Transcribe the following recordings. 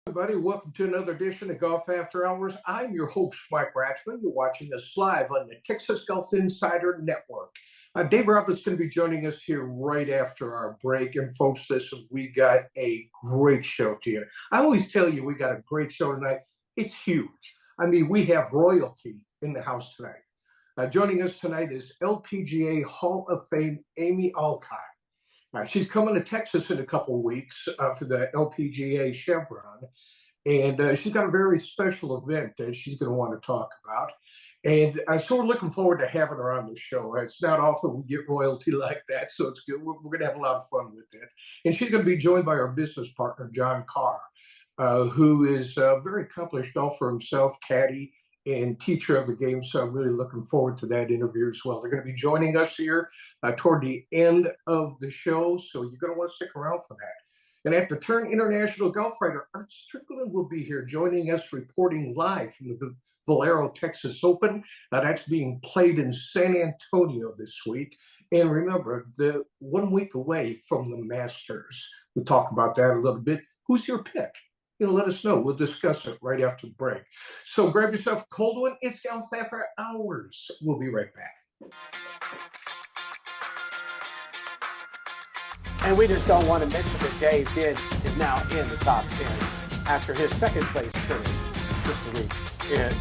Everybody, welcome to another edition of Golf After Hours. I'm your host, Mike Ratchman. You're watching us live on the Texas Golf Insider Network. Dave Roberts is going to be joining us here right after our break. And folks, listen, we got a great show to you. I always tell you we got a great show tonight. It's huge. I mean, we have royalty in the house tonight. Joining us tonight is LPGA Hall of Fame Amy Alcott. She's coming to Texas in a couple of weeks for the LPGA Chevron, and she's got a very special event that she's going to want to talk about. And so we're looking forward to having her on the show. It's not often we get royalty like that, so it's good. We're going to have a lot of fun with it. And she's going to be joined by our business partner, John Carr, who is a very accomplished golfer himself, caddy, and teacher of the game. So I'm really looking forward to that interview as well. They're going to be joining us here toward the end of the show. So you're going to want to stick around for that. And at the turn, international golf writer Art Strickland will be here joining us, reporting live from the Valero Texas Open. That's being played in San Antonio this week. And remember, the 1 week away from the Masters. We'll talk about that a little bit. Who's your pick? Let us know. We'll discuss it right after the break. So grab yourself a cold one. It's Golf After Hours. We'll be right back. And we just don't want to mention that Dave Kidd is now in the top 10 after his second place finish this week.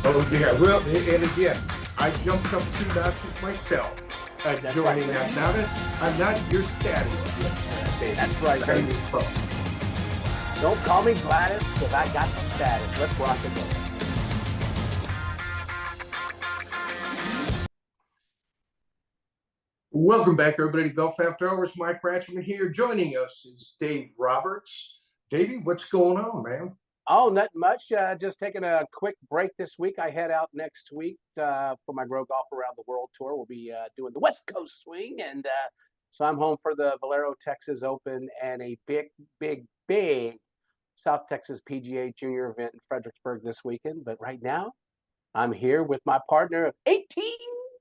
Oh, yeah. Well, and again, I jumped up 2 notches myself joining that. Now that I'm not your status yet. That's right, baby. Don't call me Gladys, because I got the status. Let's rock and roll. Welcome back, everybody, to Golf After Hours. Mike Ratchman here. Joining us is Dave Roberts. Davey, what's going on, man? Oh, not much. Just taking a quick break this week. I head out next week for my Grow Golf Around the World tour. We'll be doing the West Coast swing. And so I'm home for the Valero Texas Open and a big South Texas PGA Junior event in Fredericksburg this weekend. But right now, I'm here with my partner of 18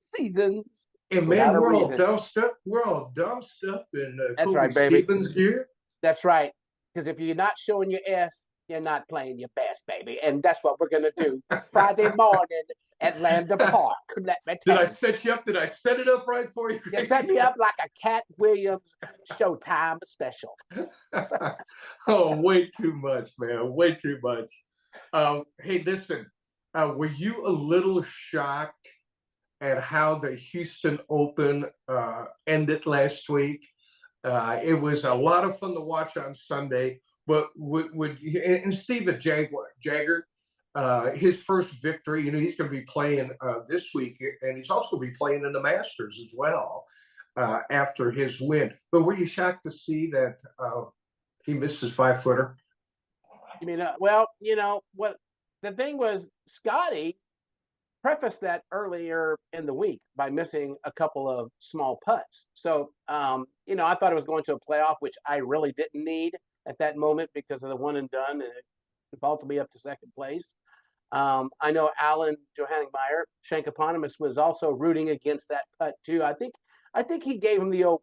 seasons. And man, we're all dosed up. We're all dosed up in That's Kobe right, baby. Stevens gear. That's right. Because if you're not showing your ass, you're not playing your best, baby. And that's what we're going to do Friday morning at Landa Park. Let me tell you. Did I set you up? Did I set it up right for you? You set me up like a Cat Williams Showtime special. Oh, way too much, man. Way too much. Hey, listen, were you a little shocked at how the Houston Open ended last week? It was a lot of fun to watch on Sunday. But and Steven Jagger, his first victory, he's going to be playing this week, and he's also going to be playing in the Masters as well after his win. But were you shocked to see that he missed his 5-footer? You mean, well, what the thing was, Scotty prefaced that earlier in the week by missing a couple of small putts. So, I thought it was going to a playoff, which I really didn't need at that moment because of the one and done, and it vaulted me up to second place. I know Alan Johanningmeyer, Shankoponymous, was also rooting against that putt too. I think he gave him the old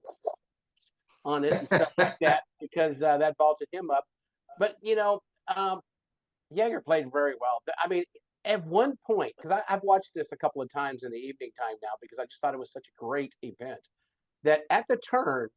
on it and stuff like that because that vaulted him up. But Jaeger played very well. I mean, at one point, because I've watched this a couple of times in the evening time now because I just thought it was such a great event, that at the turn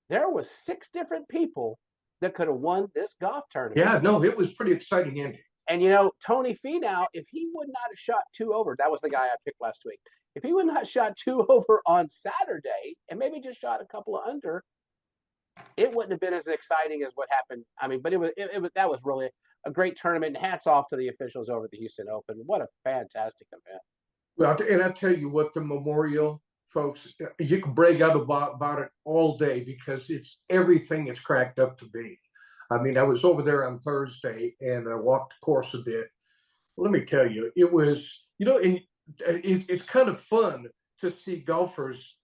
there was 6 different people that could have won this golf tournament. Yeah, no, it was pretty exciting ending. And Tony Finau, if he would not have shot 2 over, that was the guy I picked last week. If he would not have shot 2 over on Saturday and maybe just shot a couple of under, it wouldn't have been as exciting as what happened. I mean, but that was really a great tournament. And hats off to the officials over at the Houston Open. What a fantastic event. Well, and I tell you what, the Memorial, folks, you can brag out about it all day because it's everything it's cracked up to be. I mean, I was over there on Thursday and I walked the course a bit. Let me tell you, it was, and it's kind of fun to see golfers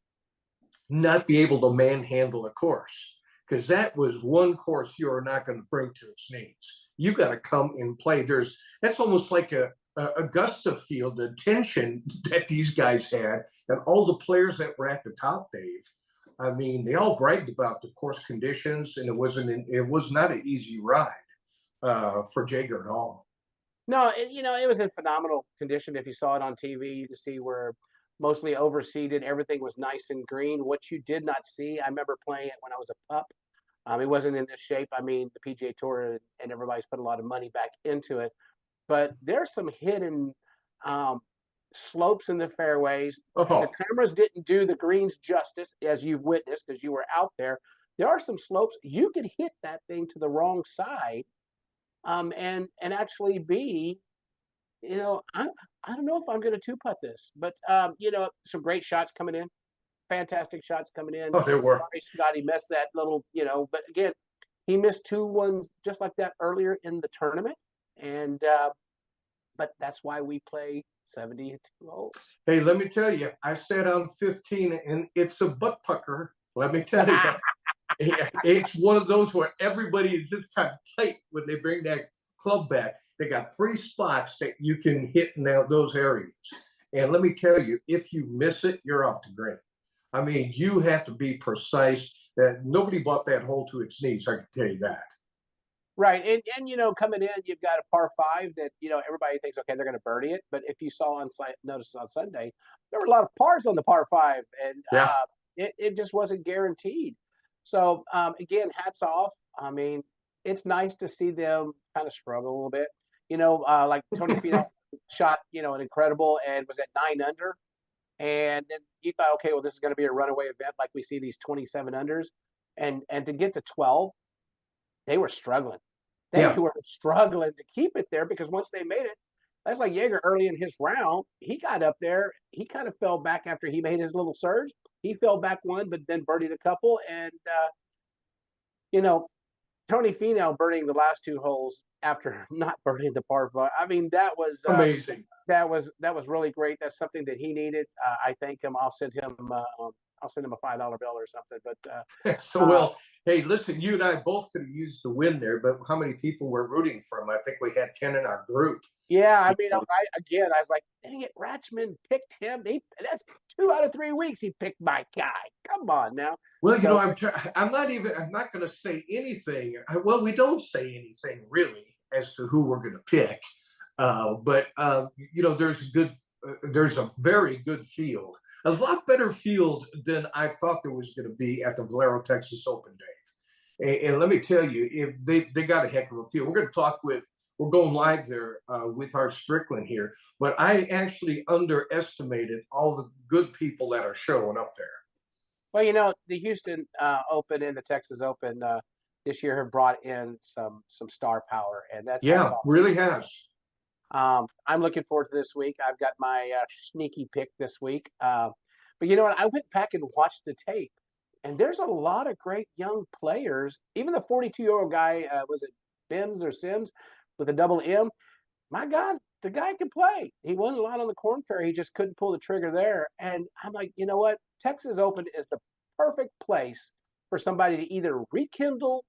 not be able to manhandle a course because that was one course you are not going to bring to its knees. You got to come and play. That's almost like a Augusta Field, the tension that these guys had, and all the players that were at the top, Dave. I mean, they all bragged about the course conditions, and it was not an easy ride. for Jaeger at all. No, it was in phenomenal condition. If you saw it on TV, you could see where mostly overseeded, everything was nice and green. What you did not see, I remember playing it when I was a pup. It wasn't in this shape. I mean, the PGA Tour and everybody's put a lot of money back into it, but there's some hidden um, slopes in the fairways. The Oh, cameras didn't do the greens justice, as you've witnessed, because you were out there. There are some slopes you could hit that thing to the wrong side, and actually be, I don't know if I'm going to two putt this, but some great shots coming in, fantastic shots coming in. oh, there were. Sorry, Scotty missed that little, but again, he missed two ones just like that earlier in the tournament, and but that's why we play 72 holes. Hey, let me tell you, I sat on 15 and it's a butt pucker. Let me tell you, it's one of those where everybody is just kind of tight when they bring that club back. They got three spots that you can hit in those areas. And let me tell you, if you miss it, you're off the green. I mean, you have to be precise. That nobody bought that hole to its knees. I can tell you that. Right, and coming in, you've got a par five that everybody thinks, okay, they're going to birdie it, but if you saw notice on Sunday, there were a lot of pars on the par five, and Yeah. it just wasn't guaranteed. So again, hats off. I mean, it's nice to see them kind of struggle a little bit. Like Tony Finau shot, an incredible and was at 9 under, and then you thought, okay, well, this is going to be a runaway event like we see these 27 unders, and to get to 12, they were struggling. They Yeah. were struggling to keep it there because once they made it, that's like Jaeger early in his round. He got up there. He kind of fell back after he made his little surge. He fell back one, but then birdied a couple. And, you know, Tony Finau birdieing the last two holes after not birdieing the par five. I mean, Amazing. that was really great. That's something that he needed. I thank him. I'll send him a $5 bill or something. But So, well, hey, listen, you and I both could have used the win there, but how many people were rooting for him? I think we had 10 in our group. yeah, I mean, I was like, dang it, Ratchman picked him. That's 2 out of 3 weeks he picked my guy. Come on now. Well, So, I'm not going to say anything. Well, we don't say anything really as to who we're going to pick. But there's a very good field, a lot better field than I thought there was going to be at the Valero Texas Open, Dave. And let me tell you, if they got a heck of a field. We're going live there with Art Strickland here, but I actually underestimated all the good people that are showing up there. well, the Houston Open and the Texas Open this year have brought in some star power, and that's Yeah, awesome. really has. I'm looking forward to this week. I've got my sneaky pick this week. But you know what? I went back and watched the tape, and there's a lot of great young players. Even the 42-year-old guy, was it Bims or Sims with a double M? My God, the guy can play. He won a lot on the Corn Ferry. He just couldn't pull the trigger there. And I'm like, you know what? Texas Open is the perfect place for somebody to either rekindle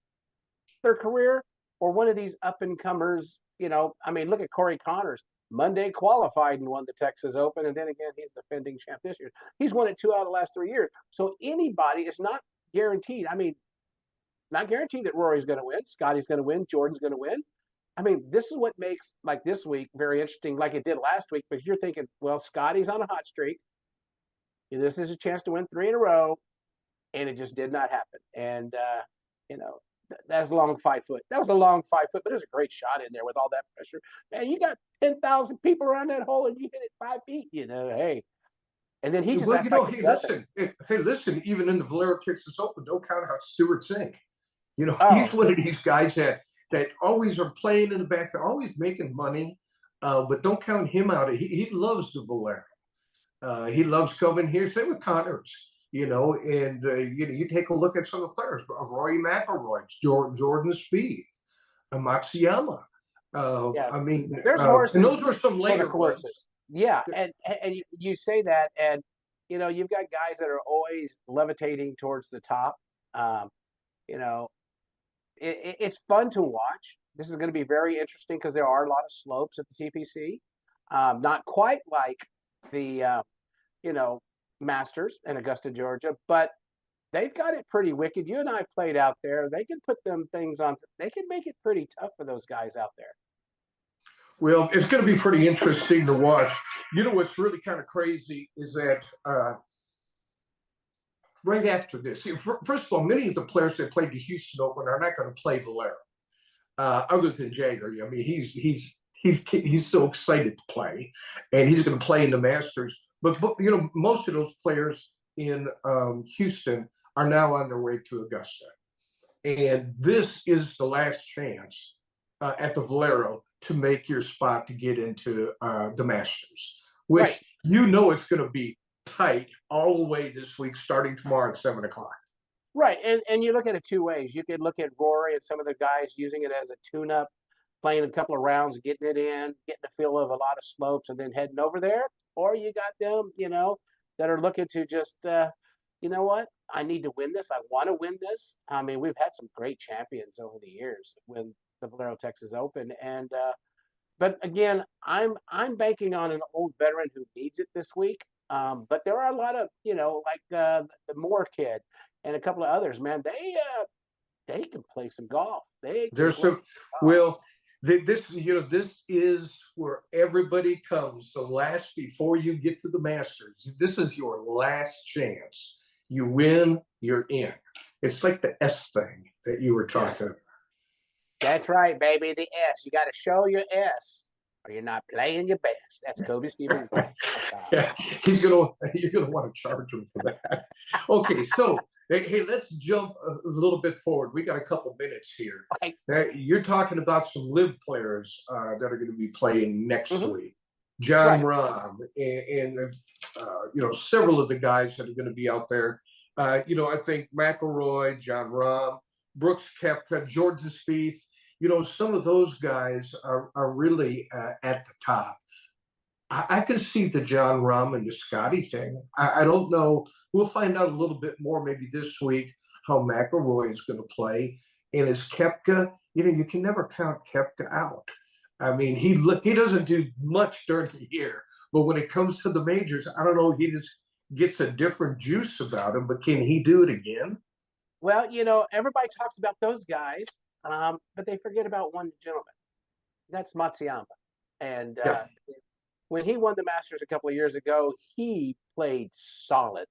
their career or one of these up and comers. I mean, look at Corey Connors. Monday qualified and won the Texas Open, and then again, he's defending champ this year. He's won it 2 out of the last 3 years. So anybody is not guaranteed. I mean, not guaranteed that Rory's going to win, Scotty's going to win, Jordan's going to win. I mean, this is what makes like this week very interesting, like it did last week, because you're thinking, well, Scotty's on a hot streak. This is a chance to win 3 in a row, and it just did not happen. And that's a long 5 foot. That was a long 5 foot, but it was a great shot in there with all that pressure. Man, you got 10,000 people around that hole, and you hit it 5 feet. Hey. And then he just Well, hey, listen. Even in the Valero Texas Open, don't count out Stewart Cink. He's one of these guys that always are playing in the back, they're always making money, but don't count him out. He loves the Valero. He loves coming here. Same with Connors. And you take a look at some of the players: Rory McIlroy, Jordan Spieth, Matsuyama. Yeah. I mean, There's horses, and those were some later horses. ones. Yeah, and you say that, and you've got guys that are always levitating towards the top. You know, it's fun to watch. This is going to be very interesting because there are a lot of slopes at the TPC. Not quite like the Masters in Augusta, Georgia, but they've got it pretty wicked. You and I played out there. They can put them things on. They can make it pretty tough for those guys out there. Well, it's going to be pretty interesting to watch. You know what's really kind of crazy is that right after this, first of all, many of the players that played the Houston Open are not going to play Valero, other than Jagger. I mean, he's so excited to play, and he's going to play in the Masters. But you know, most of those players in Houston are now on their way to Augusta, and this is the last chance at the Valero to make your spot to get into the Masters, which Right. you know it's going to be tight all the way this week, starting tomorrow at 7 o'clock. Right. And you look at it two ways. You could look at Rory and some of the guys using it as a tune-up, playing a couple of rounds, getting it in, getting a feel of a lot of slopes, and then heading over there. Or you got them, that are looking to just, you know what? I need to win this. I want to win this. I mean, we've had some great champions over the years when the Valero Texas Open, and but again, I'm banking on an old veteran who needs it this week. But there are a lot of, like the Moore kid and a couple of others. Man, they can play some golf. They can There's play some, well, this this is where everybody comes. The last before you get to the Masters, this is your last chance. You win, you're in. It's like the S thing that you were talking about. That's right, baby. The S. You got to show your S, or you're not playing your best. That's Kobe Stevens. Yeah, you're gonna want to charge him for that. Okay, so hey, let's jump a little bit forward. We got a couple minutes here. Right. You're talking about some live players that are going to be playing next Mm-hmm. week. John Right. Rahm and several of the guys that are going to be out there. I think McIlroy, John Rahm, Brooks Koepka, Jordan Spieth. Some of those guys are really at the top. I can see the John Rahm and the Scotty thing. I don't know. We'll find out a little bit more maybe this week how McIlroy is going to play. And as Koepka, you can never count Koepka out. I mean, he doesn't do much during the year, but when it comes to the majors, I don't know. He just gets a different juice about him. But can he do it again? Well, everybody talks about those guys, but they forget about one gentleman. That's Matsuyama. And Yeah. when he won the Masters a couple of years ago, he played solid.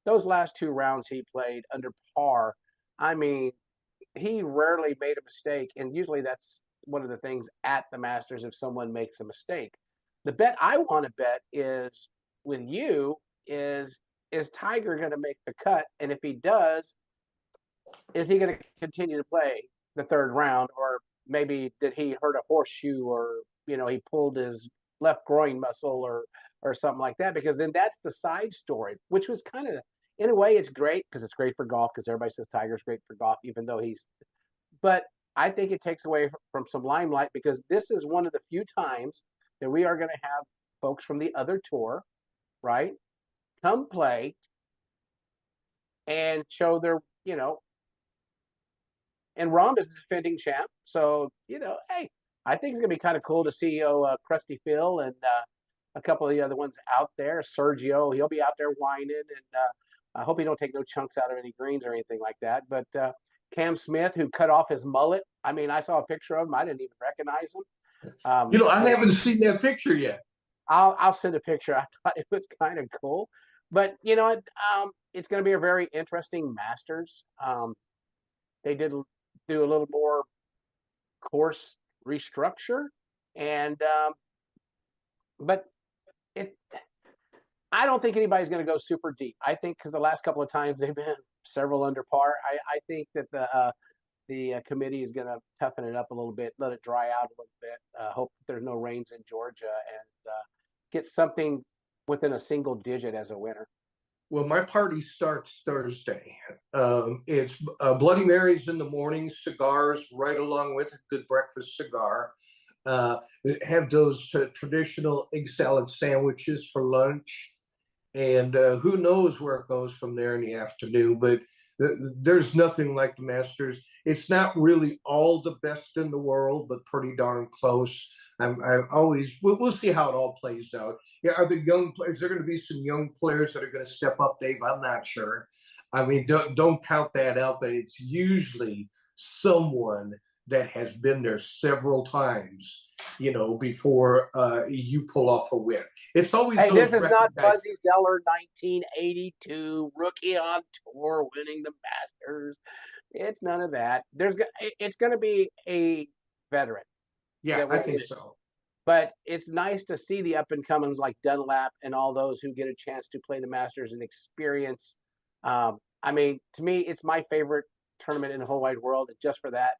Those last two rounds he played under par. I mean, he rarely made a mistake, and usually that's one of the things at the Masters if someone makes a mistake. The bet I want to bet is with you is Tiger going to make the cut, and if he does, is he going to continue to play the third round, or maybe did he hurt a horseshoe, or he pulled his left groin muscle, or something like that? Because then that's the side story, which was kind of, in a way, it's great because it's great for golf, because everybody says Tiger's great for golf, even though but I think it takes away from some limelight, because this is one of the few times that we are going to have folks from the other tour, right, come play and show their, and Rahm is the defending champ. So, hey, I think it's going to be kind of cool to see Krusty Phil and a couple of the other ones out there. Sergio, he'll be out there whining, and I hope he don't take no chunks out of any greens or anything like that. But Cam Smith, who cut off his mullet. I mean, I saw a picture of him. I didn't even recognize him. I haven't seen that picture yet. I'll send a picture. I thought it was kind of cool. But, it's going to be a very interesting Masters. They did do a little more course restructure, and but I don't think anybody's going to go super deep. I think because the last couple of times they've been several under par. I think that the committee is going to toughen it up a little bit, let it dry out a little bit. Hope that there's no rains in Georgia, and get something within a single digit as a winner. Well, my party starts Thursday. It's Bloody Marys in the morning, cigars right along with a good breakfast cigar. Have those traditional egg salad sandwiches for lunch. And who knows where it goes from there in the afternoon. But there's nothing like the Masters. It's not really all the best in the world, but pretty darn close. I always, we'll see how it all plays out. Yeah, are the young players? There going to be some young players that are going to step up, Dave? I'm not sure. I mean, don't count that out, but it's usually someone that has been there several times, before you pull off a win. It's always Hey, those this is not recognized. Buzzy Zeller, 1982 rookie on tour, winning the Masters. It's none of that. It's going to be a veteran. Yeah, I think so. But it's nice to see the up and comings like Dunlap and all those who get a chance to play the Masters and experience. I mean, to me, it's my favorite tournament in the whole wide world. Just for that,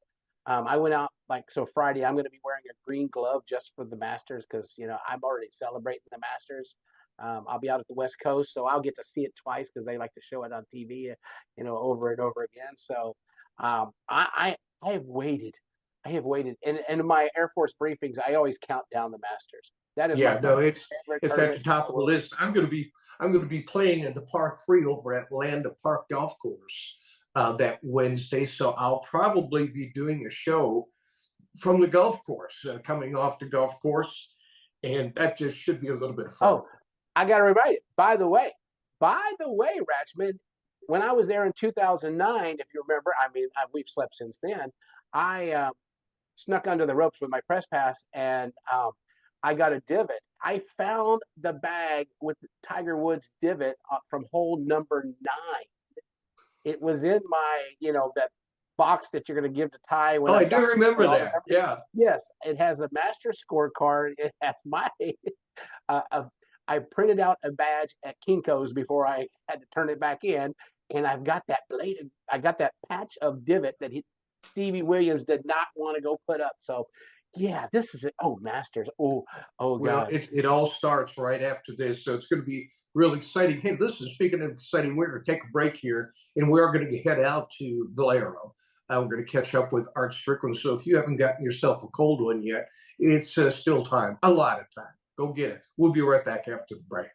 I went out so Friday. I'm going to be wearing a green glove just for the Masters because I'm already celebrating the Masters. I'll be out at the West Coast, so I'll get to see it twice because they like to show it on TV, over and over again. So I have waited. And in my Air Force briefings, I always count down the Masters. That is it's at the top of the list. I'm going to be playing in the par 3 over at Landa Park Golf Course that Wednesday. So I'll probably be doing a show from the golf course, coming off the golf course, and that just should be a little bit of fun. Oh, I got to remind you. By the way, Ratchman, when I was there in 2009, if you remember, I mean, we've slept since then. I snuck under the ropes with my press pass, and I got a divot. I found the bag with Tiger Woods divot from hole number 9. It was in my, that box that you're going to give to Ty. When I do remember that. Yeah. Yes, it has the master scorecard. It has my. I printed out a badge at Kinko's before I had to turn it back in, and I've got that I got that patch of divot that Stevie Williams did not want to go put up. So, yeah, this is it. Oh, Masters. Oh, God. Well, it all starts right after this, so it's going to be really exciting. Hey, listen, speaking of exciting, we're going to take a break here, and we're going to head out to Valero. We're going to catch up with Art Strickland. So if you haven't gotten yourself a cold one yet, it's still time, a lot of time. Go get it. We'll be right back after the break.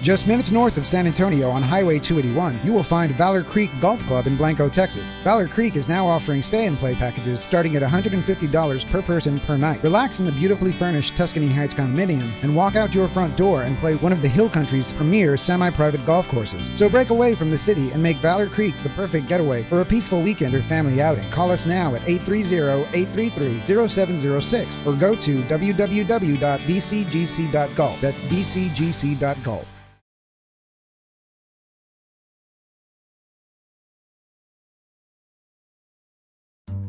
Just minutes north of San Antonio on Highway 281, you will find Valor Creek Golf Club in Blanco, Texas. Valor Creek is now offering stay-and-play packages starting at $150 per person per night. Relax in the beautifully furnished Tuscany Heights condominium and walk out your front door and play one of the Hill Country's premier semi-private golf courses. So break away from the city and make Valor Creek the perfect getaway for a peaceful weekend or family outing. Call us now at 830-833-0706 or go to www.vcgc.golf. That's vcgc.golf.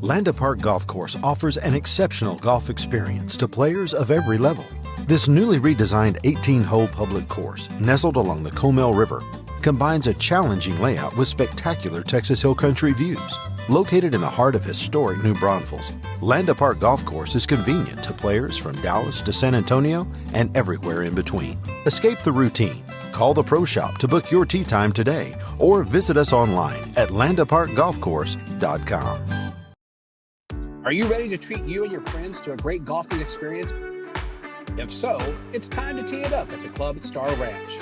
Landa Park Golf Course offers an exceptional golf experience to players of every level. This newly redesigned 18-hole public course, nestled along the Comal River, combines a challenging layout with spectacular Texas Hill Country views. Located in the heart of historic New Braunfels, Landa Park Golf Course is convenient to players from Dallas to San Antonio and everywhere in between. Escape the routine. Call the Pro Shop to book your tee time today or visit us online at landaparkgolfcourse.com. Are you ready to treat you and your friends to a great golfing experience? If so, it's time to tee it up at the Club at Star Ranch.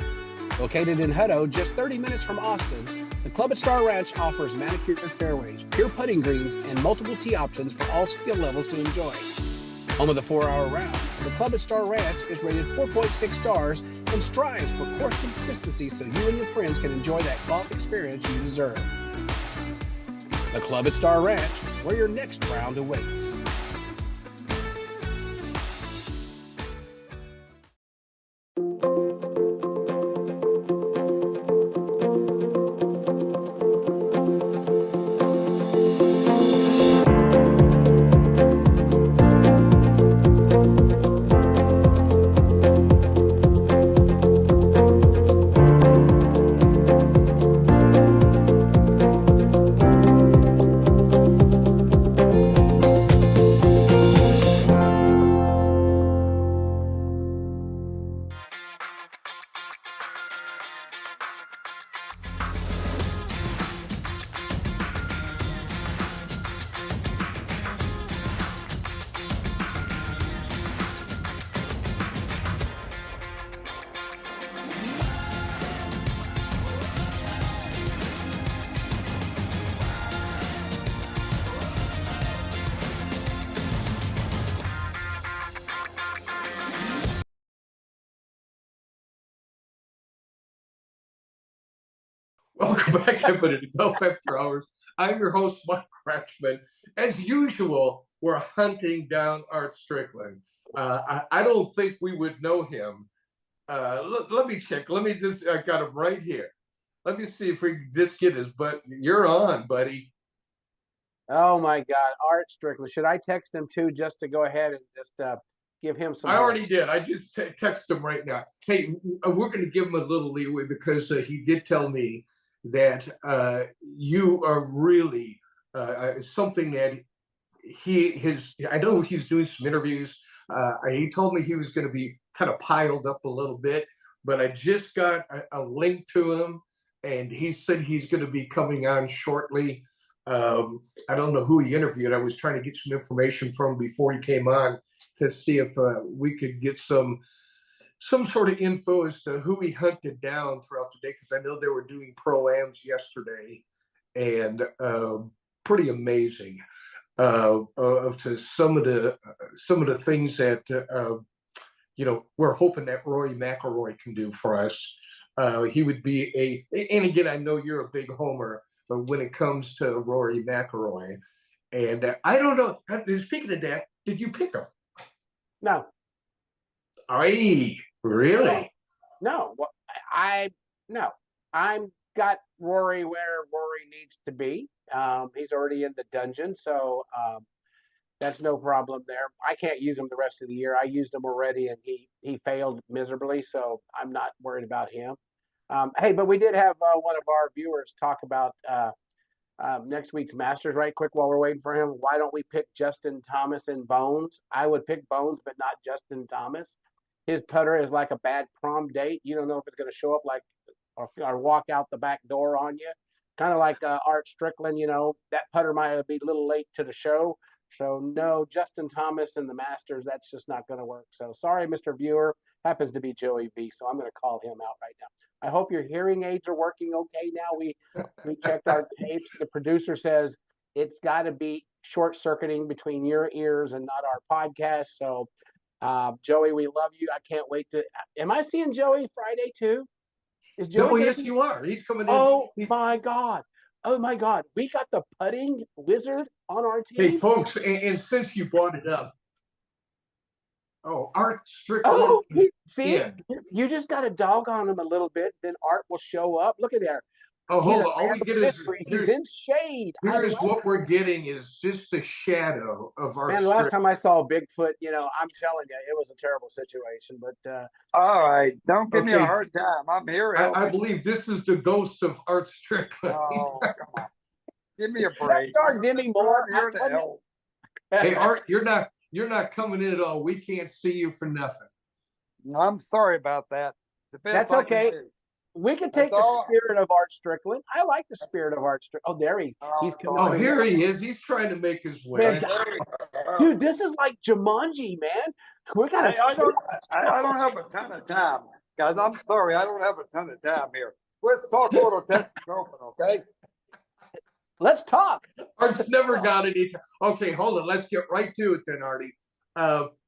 Located in Hutto, just 30 minutes from Austin, the Club at Star Ranch offers manicured fairways, pure putting greens, and multiple tee options for all skill levels to enjoy. Home of the 4-hour round, the Club at Star Ranch is rated 4.6 stars and strives for course consistency so you and your friends can enjoy that golf experience you deserve. The Club at Star Ranch, where your next round awaits. Welcome back, everybody, to Golf After Hours. I'm your host, Mike Kratchman. As usual, we're hunting down Art Strickland. I don't think we would know him. Let me check. I got him right here. Let me see if we can just get his butt. You're on, buddy. Oh my God, Art Strickland. Should I text him too, just to go ahead and just give him some? I already did. I just text him right now. Hey, we're going to give him a little leeway because he did tell me that you are really something that I know he's doing some interviews. He told me he was going to be kind of piled up a little bit, but I just got a link to him, and he said he's going to be coming on shortly. I don't know who he interviewed. I was trying to get some information from him before he came on to see if we could get some sort of info as to who he hunted down throughout the day, because I know they were doing pro-ams yesterday, and pretty amazing to some of the things that we're hoping that Rory McIlroy can do for us. He would be and again, I know you're a big homer, but when it comes to Rory McIlroy, and I don't know. Speaking of that, did you pick him? No. Really? No. I'm got Rory where Rory needs to be. He's already in the dungeon, so that's no problem there. I can't use him the rest of the year. I used him already, and he failed miserably, so I'm not worried about him. Hey, but we did have one of our viewers talk about next week's Masters right quick while we're waiting for him. Why don't we pick Justin Thomas and Bones? I would pick Bones, but not Justin Thomas. His putter is like a bad prom date. You don't know if it's going to show up or walk out the back door on you. Kind of like Art Strickland, that putter might be a little late to the show. So no, Justin Thomas and the Masters, that's just not going to work. So sorry, Mr. Viewer. Happens to be Joey B, so I'm going to call him out right now. I hope your hearing aids are working okay now. We checked our tapes. The producer says it's got to be short-circuiting between your ears and not our podcast. So, Joey, we love you. I can't wait to. Am I seeing Joey Friday too? Is Joey? No, yes, you are. He's coming in. Oh my God! Oh my God! We got the putting wizard on our team. Hey, folks, and since you brought it up. Oh, Art Strickland. Oh, you just got to dog on him a little bit, then Art will show up. Look at there. Oh, hold on. All we get is he's in shade. Here's what we're getting is just a shadow of Art. Man, the last time I saw Bigfoot, I'm telling you, it was a terrible situation. But all right, don't give me a hard time. I'm here. I believe this is the ghost of Art Strickland. Oh, come on. Give me a break. Let's start giving more. Hey, Art, you're not coming in at all. We can't see you for nothing. I'm sorry about that. That's okay. We can take the spirit of Art Strickland. I like the spirit of Art Strickland. Oh, there he's coming. Oh, here he is. He's trying to make his way. Man, dude, this is like Jumanji, man. We got I don't have a ton of time, guys. I'm sorry. I don't have a ton of time here. Let's talk a little Texas Open, okay? Let's talk. Art's never got any time. Okay, hold on. Let's get right to it then, Artie.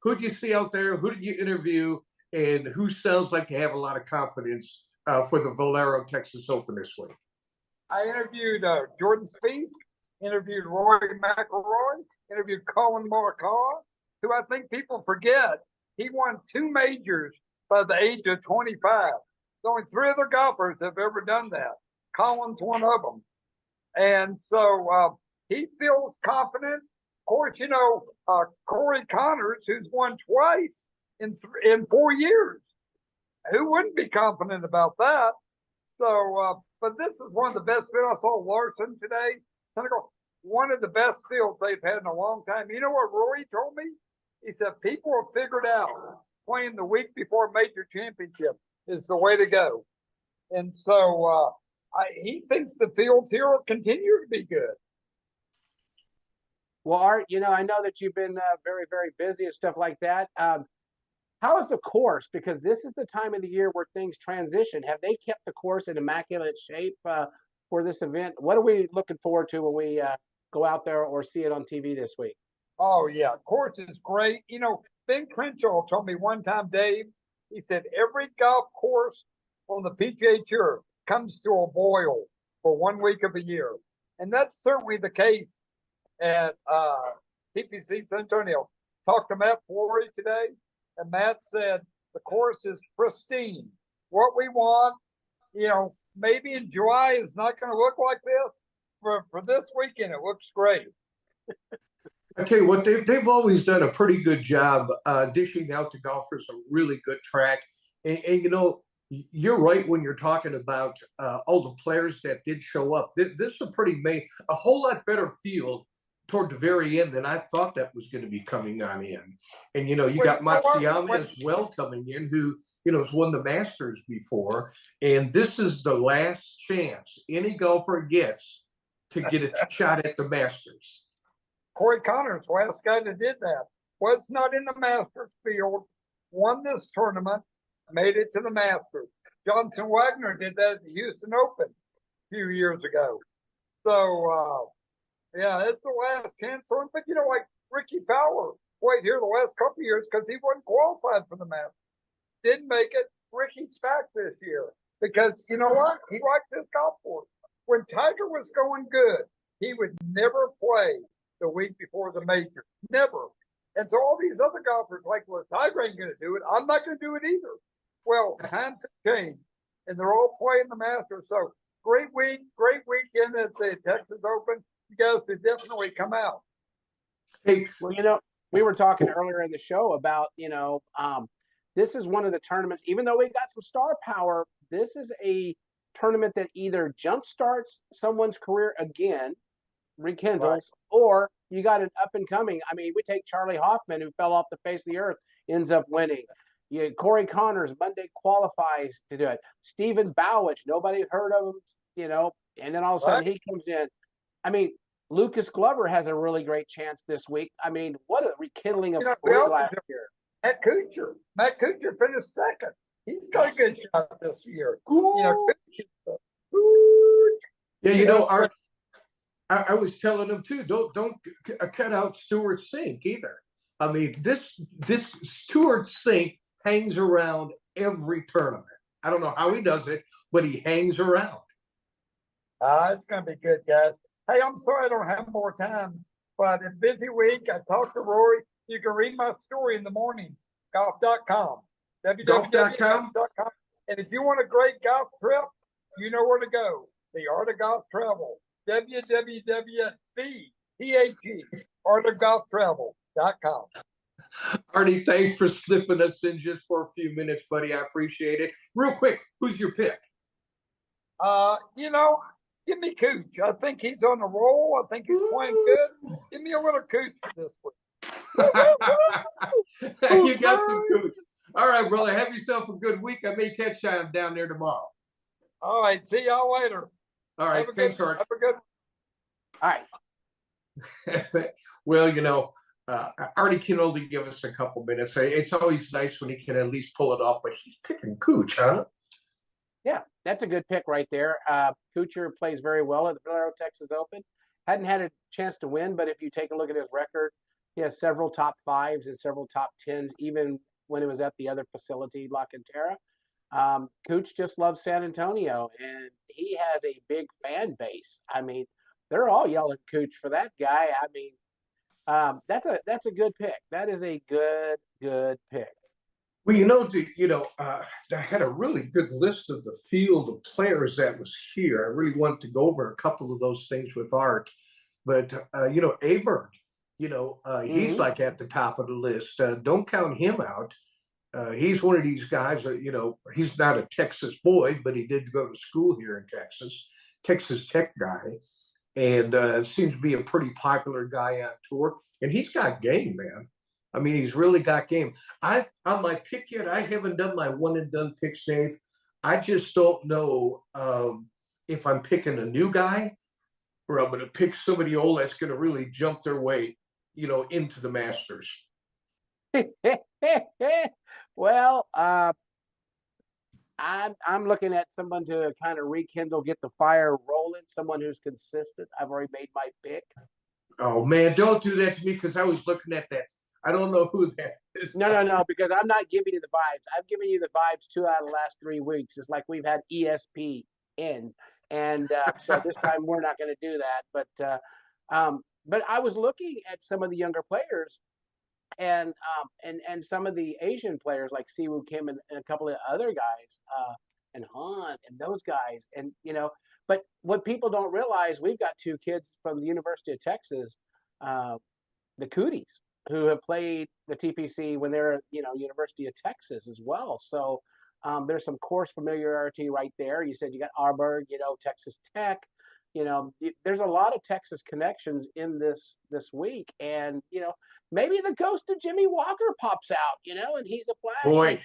Who do you see out there? Who did you interview? And who sounds like they have a lot of confidence for the Valero Texas Open this week? I interviewed Jordan Spieth, interviewed Rory McIlroy, interviewed Colin Morikawa, who I think people forget. He won 2 majors by the age of 25. Only 3 other golfers have ever done that. Colin's one of them. And so he feels confident. Of course, Corey Connors, who's won twice in 4 years. Who wouldn't be confident about that? So, but this is one of the best fields. I saw Larson today. One of the best fields they've had in a long time. You know what Rory told me? He said people have figured out playing the week before a major championship is the way to go. And so he thinks the fields here will continue to be good. Well, Art, I know that you've been very, very busy and stuff like that. How is the course? Because this is the time of the year where things transition. Have they kept the course in immaculate shape for this event? What are we looking forward to when we go out there or see it on TV this week? Oh, yeah. Course is great. Ben Crenshaw told me one time, Dave, he said every golf course on the PGA Tour comes to a boil for 1 week of a year. And that's certainly the case at TPC San Antonio. Talked to Matt Flory today, and Matt said the course is pristine. What we want, maybe in July is not going to look like this. For this weekend, it looks great. I tell you what, they've always done a pretty good job dishing out to golfers a really good track. And you're right when you're talking about all the players that did show up. This is a whole lot better field toward the very end than I thought that was going to be coming on in. And, you got Matsuyama as well coming in, who, has won the Masters before. And this is the last chance any golfer gets to get a shot at the Masters. Corey Connors, last guy that did that, was not in the Masters field, won this tournament, made it to the Masters. Johnson Wagner did that at the Houston Open a few years ago. So, it's the last chance for him. But, like Ricky Fowler, wait here the last couple of years because he wasn't qualified for the Masters. Didn't make it. Ricky's back this year because, you know what? He liked this golf course. When Tiger was going good, he would never play the week before the major. Never. And so all these other golfers like, well, Tiger ain't going to do it. I'm not going to do it either. Well, times have changed, and they're all playing the Masters. So great weekend at the Texas Open. You guys should definitely come out. Hey, well, we were talking earlier in the show about, this is one of the tournaments, even though we've got some star power, this is a tournament that either jumpstarts someone's career again, rekindles, right, or you got an up and coming. I mean, we take Charlie Hoffman, who fell off the face of the earth, ends up winning. Corey Connors, Monday qualifies to do it. Stephen Bowich, nobody heard of him, and then all of a sudden he comes in. I mean, Lucas Glover has a really great chance this week. I mean, what a rekindling of career last year. Matt Kuchar finished second. He's got a good shot this year. I was telling them too, don't cut out Stewart Cink either. I mean, this Stewart Cink hangs around every tournament. I don't know how he does it, but he hangs around. It's going to be good, guys. Hey, I'm sorry I don't have more time, but in busy week, I talked to Rory. You can read my story in the morning, golf.com. Golf.com? And if you want a great golf trip, you know where to go. The Art of Golf Travel. www.artofgolftravel.com. Artie, thanks for slipping us in just for a few minutes, buddy. I appreciate it. Real quick, who's your pick? Give me Cooch. I think he's on the roll. I think he's playing good. Give me a little Cooch this week. You got some Cooch. All right, brother. Have yourself a good week. I may catch you down there tomorrow. All right. See y'all later. All right. Thanks, Art. Have a good. All right. Well, Artie can only give us a couple minutes. It's always nice when he can at least pull it off, but he's picking Cooch, huh? Yeah, that's a good pick right there. Kuchar plays very well at the Valero Texas Open. Hadn't had a chance to win, but if you take a look at his record, he has several top fives and several top tens, even when it was at the other facility, La Cantera. Cooch just loves San Antonio, and he has a big fan base. I mean, they're all yelling Cooch for that guy. I mean, that's a good pick. That is a good pick. Well, I had a really good list of the field of players that was here. I really wanted to go over a couple of those things with Art. But, Aberg, he's like at the top of the list. Don't count him out. He's one of these guys that, he's not a Texas boy, but he did go to school here in Texas Tech guy. And seems to be a pretty popular guy on tour. And he's got game, man. I mean, he's really got game. On my pick yet, I haven't done my one and done picks, Dave. I just don't know if I'm picking a new guy or I'm going to pick somebody old that's going to really jump their way, into the Masters. Well, I'm looking at someone to kind of rekindle, get the fire rolling, someone who's consistent. I've already made my pick. Oh, man, don't do that to me because I was looking at that. I don't know who that is. No, because I'm not giving you the vibes. I've given you the vibes 2 out of the last 3 weeks. It's like we've had ESPN And so this time we're not going to do that. But I was looking at some of the younger players and some of the Asian players like Siwoo Kim and a couple of other guys and Han and those guys. And, but what people don't realize, we've got two kids from the University of Texas, the Cooties, who have played the TPC when they're, University of Texas as well. So there's some course familiarity right there. You said you got Arborg, Texas Tech. There's a lot of Texas connections in this week, and maybe the ghost of Jimmy Walker pops out, and he's a flash. Boy,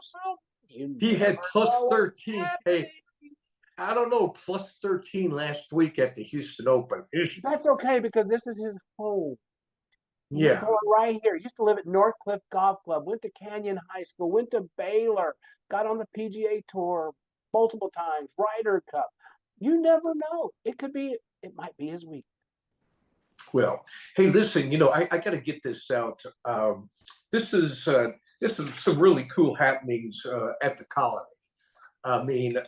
so he had plus 13. Hey, I don't know, plus 13 last week at the Houston Open. That's okay because this is his home. Yeah, right here. Used to live at Northcliffe Golf Club. Went to Canyon High School. Went to Baylor. Got on the PGA Tour multiple times. Ryder Cup. You never know. It might be his week. Well, hey, listen. I got to get this out. This is some really cool happenings at the Colony. I mean,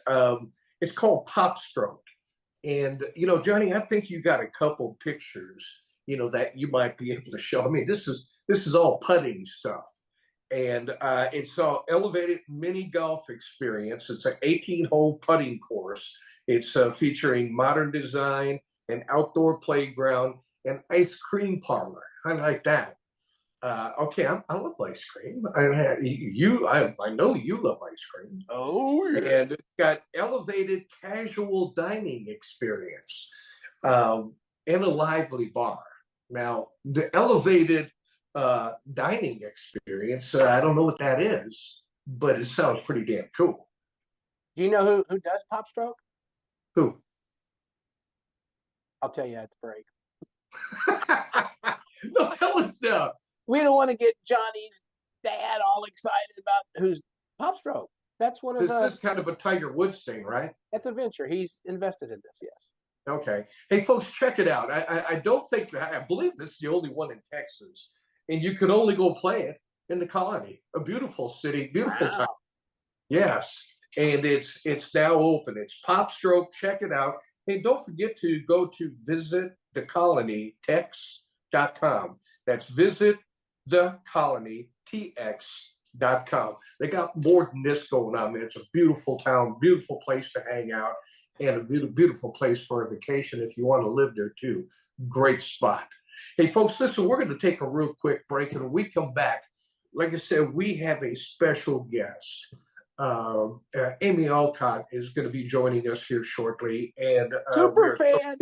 it's called Pop Stroke, and Johnny, I think you got a couple pictures, that you might be able to show. I mean, this is all putting stuff, and it's all elevated mini golf experience. It's an 18-hole putting course. It's featuring modern design, an outdoor playground, an ice cream parlor. I like that. Okay, I love ice cream. I know you love ice cream. Oh, yeah. And it's got elevated casual dining experience and a lively bar. Now, the elevated dining experience, I don't know what that is, but it sounds pretty damn cool. Do you know who does Pop Stroke? Who? I'll tell you at the break. No, tell us now. We don't want to get Johnny's dad all excited about who's Pop Stroke. That's one of This is kind of a Tiger Woods thing, right? That's a venture. He's invested in this, yes. Okay. Hey, folks, check it out. I don't think I believe this is the only one in Texas, and you could only go play it in the Colony. A beautiful city, beautiful town. Yes, and it's now open. It's Pop Stroke. Check it out. Hey, don't forget to go to visitthecolonytx.com. That's visitthecolonytx.com. They got more than this going on, man. It's a beautiful town, beautiful place to hang out, and a beautiful place for a vacation if you want to live there too. Great spot. Hey, folks, listen, we're going to take a real quick break, and when we come back, like I said, we have a special guest. Amy Alcott is going to be joining us here shortly, and super fan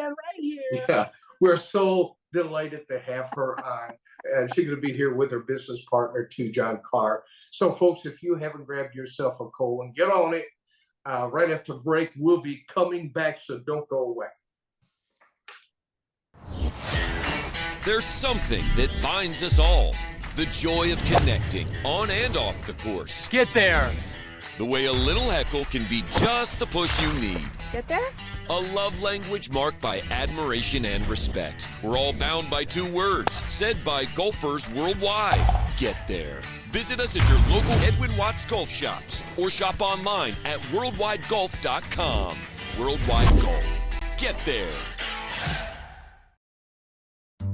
right here. Yeah, we're so delighted to have her on, and she's going to be here with her business partner too, John Carr. So, folks, if you haven't grabbed yourself a cold one, get on it. Right after break, we'll be coming back, so don't go away. There's something that binds us all. The joy of connecting on and off the course. Get there. The way a little heckle can be just the push you need. Get there? A love language marked by admiration and respect. We're all bound by two words said by golfers worldwide. Get there. Visit us at your local Edwin Watts Golf Shops or shop online at worldwidegolf.com. Worldwide Golf. Get there.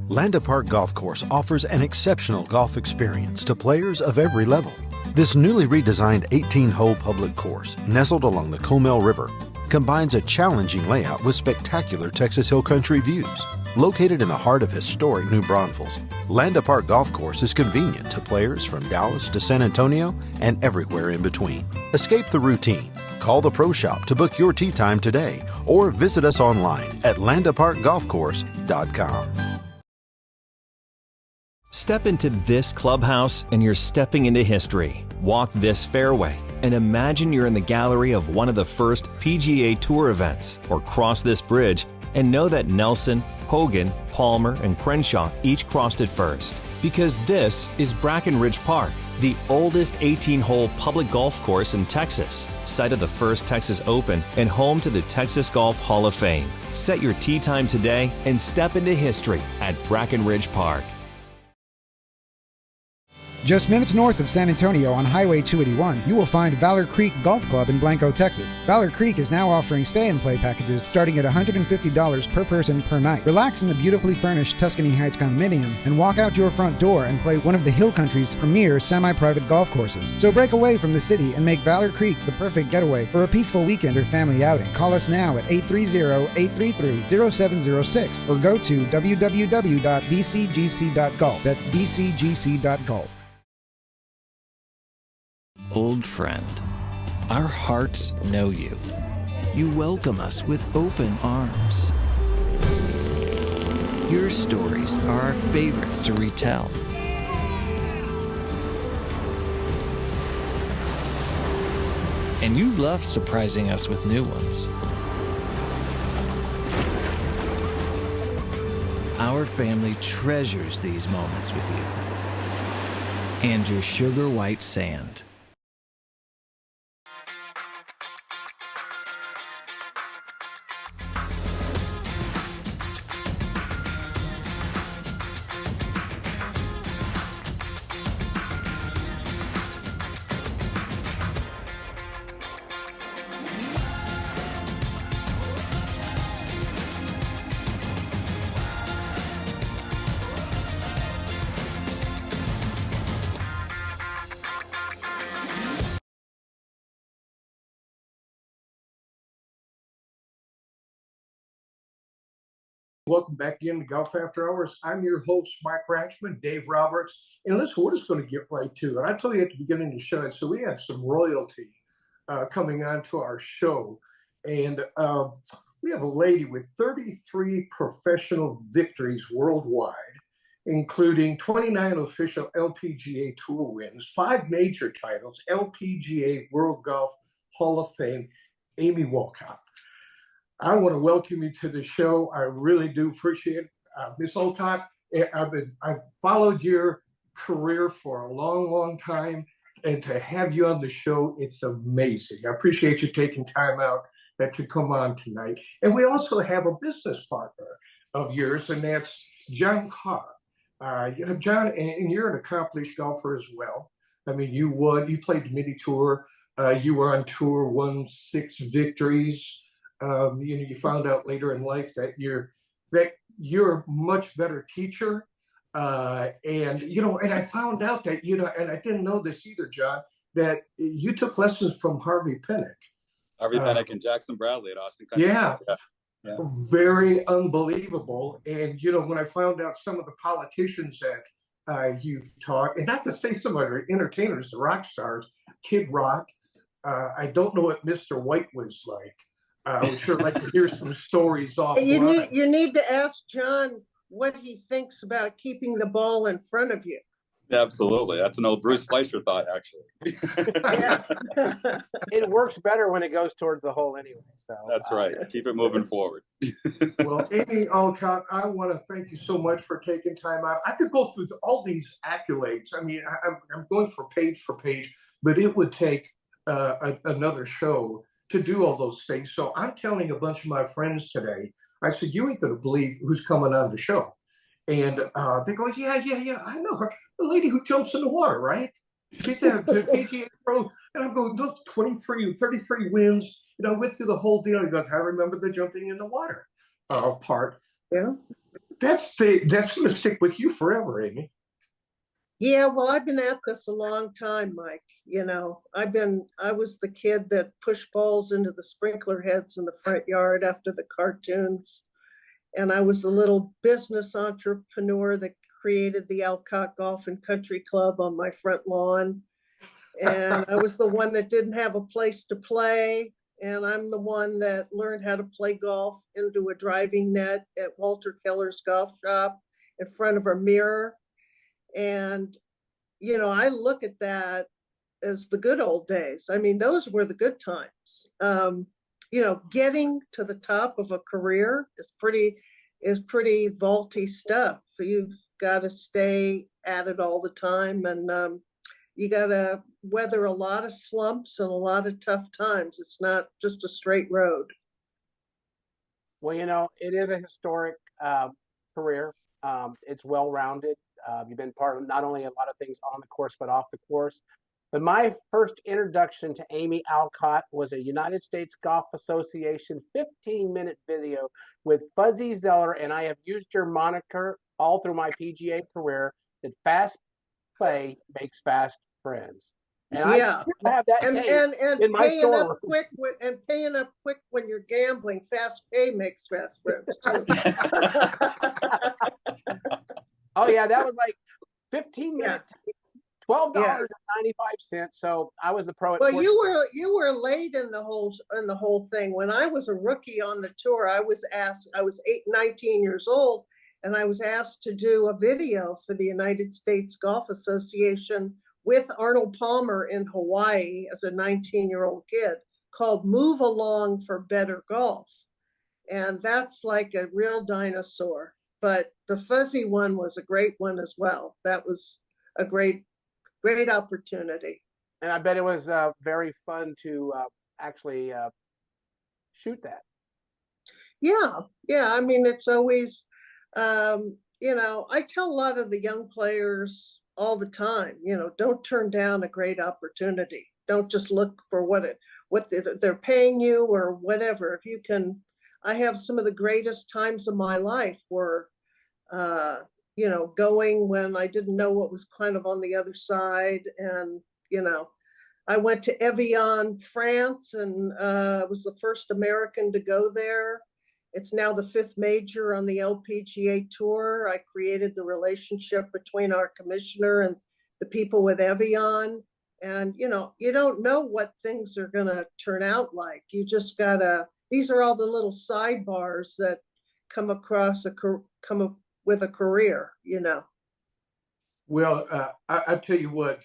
Landa Park Golf Course offers an exceptional golf experience to players of every level. This newly redesigned 18-hole public course, nestled along the Comel River, combines a challenging layout with spectacular Texas Hill Country views. Located in the heart of historic New Braunfels, Landa Park Golf Course is convenient to players from Dallas to San Antonio and everywhere in between. Escape the routine. Call the Pro Shop to book your tee time today or visit us online at landaparkgolfcourse.com. Step into this clubhouse and you're stepping into history. Walk this fairway and imagine you're in the gallery of one of the first PGA Tour events, or cross this bridge and know that Nelson, Hogan, Palmer, and Crenshaw each crossed it first. Because this is Brackenridge Park, the oldest 18-hole public golf course in Texas, site of the first Texas Open and home to the Texas Golf Hall of Fame. Set your tee time today and step into history at Brackenridge Park. Just minutes north of San Antonio on Highway 281, you will find Valor Creek Golf Club in Blanco, Texas. Valor Creek is now offering stay-and-play packages starting at $150 per person per night. Relax in the beautifully furnished Tuscany Heights condominium and walk out your front door and play one of the Hill Country's premier semi-private golf courses. So break away from the city and make Valor Creek the perfect getaway for a peaceful weekend or family outing. Call us now at 830-833-0706 or go to www.vcgc.golf. That's vcgc.golf. Old friend, our hearts know you. You welcome us with open arms. Your stories are our favorites to retell. And you love surprising us with new ones. Our family treasures these moments with you and your sugar white sand. Welcome back again to Golf After Hours. I'm your host, Mike Ratchman, Dave Roberts. And listen, we're just going to get right to it. I told you at the beginning of the show, so we have some royalty coming on to our show. And we have a lady with 33 professional victories worldwide, including 29 official LPGA Tour wins, 5 major titles, LPGA World Golf Hall of Fame, Amy Walcott. I want to welcome you to the show. I really do appreciate it. Miss Walcott, I've followed your career for a long, long time, and to have you on the show, it's amazing. I appreciate you taking time out to come on tonight. And we also have a business partner of yours, and that's John Carr. John, and you're an accomplished golfer as well. I mean, you played the mini tour. You were on tour, won 6 victories. You found out later in life that you're a much better teacher, and I found out that and I didn't know this either, John, that you took lessons from Harvey Pinnock. Harvey Pinnock and Jackson Bradley at Austin Country. Yeah. Very unbelievable. And when I found out some of the politicians that you've taught, and not to say some of the entertainers, the rock stars, Kid Rock, I don't know what Mr. White was like. I would sure like to hear some stories off. You need to ask John what he thinks about keeping the ball in front of you. Absolutely. That's an old Bruce Fleischer thought, actually. Yeah. It works better when it goes towards the hole anyway. So that's right. Keep it moving forward. Well, Amy Walcott, I want to thank you so much for taking time out. I could go through all these accolades. I mean, I'm going for page, but it would take another show to do all those things. So I'm telling a bunch of my friends today, I said, you ain't going to believe who's coming on the show. And they go, yeah, I know her. The lady who jumps in the water, right? She's a PGA pro. And I'm going, those 33 wins, went through the whole deal. He goes, I remember the jumping in the water part. Yeah. That's going to stick with you forever, Amy. Yeah, well, I've been at this a long time, Mike. I was the kid that pushed balls into the sprinkler heads in the front yard after the cartoons. And I was the little business entrepreneur that created the Alcott Golf and Country Club on my front lawn. And I was the one that didn't have a place to play. And I'm the one that learned how to play golf into a driving net at Walter Keller's golf shop in front of a mirror. And, I look at that as the good old days. I mean, those were the good times. Getting to the top of a career is pretty vaulty stuff. You've got to stay at it all the time, and you got to weather a lot of slumps and a lot of tough times. It's not just a straight road. Well, it is a historic career. It's well-rounded. You've been part of not only a lot of things on the course, but off the course. But my first introduction to Amy Alcott was a United States Golf Association 15-minute video with Fuzzy Zeller, and I have used your moniker all through my PGA career that fast play makes fast friends. And Yeah. I still have that And tape and in my paying store. up quick paying up quick when you're gambling. Fast pay makes fast friends too. Oh yeah, that was like 15 Yeah. minutes, $12.95. Yeah. So I was a pro at Well, 14. you were late in the whole thing. When I was a rookie on the tour, I was 19 years old, and I was asked to do a video for the United States Golf Association with Arnold Palmer in Hawaii as a 19-year-old kid, called Move Along for Better Golf. And that's like a real dinosaur. But the Fuzzy one was a great one as well. That was a great opportunity. And I bet it was very fun to actually shoot that. Yeah. I mean, it's always, I tell a lot of the young players all the time, don't turn down a great opportunity. Don't just look for what they're paying you or whatever. If you can, I have some of the greatest times of my life were, going when I didn't know what was kind of on the other side. And, I went to Evian, France, and was the first American to go there. It's now the 5th major on the LPGA Tour. I created the relationship between our commissioner and the people with Evian. And, you don't know what things are going to turn out like. You just these are all the little sidebars that come up with a career, Well, I tell you what,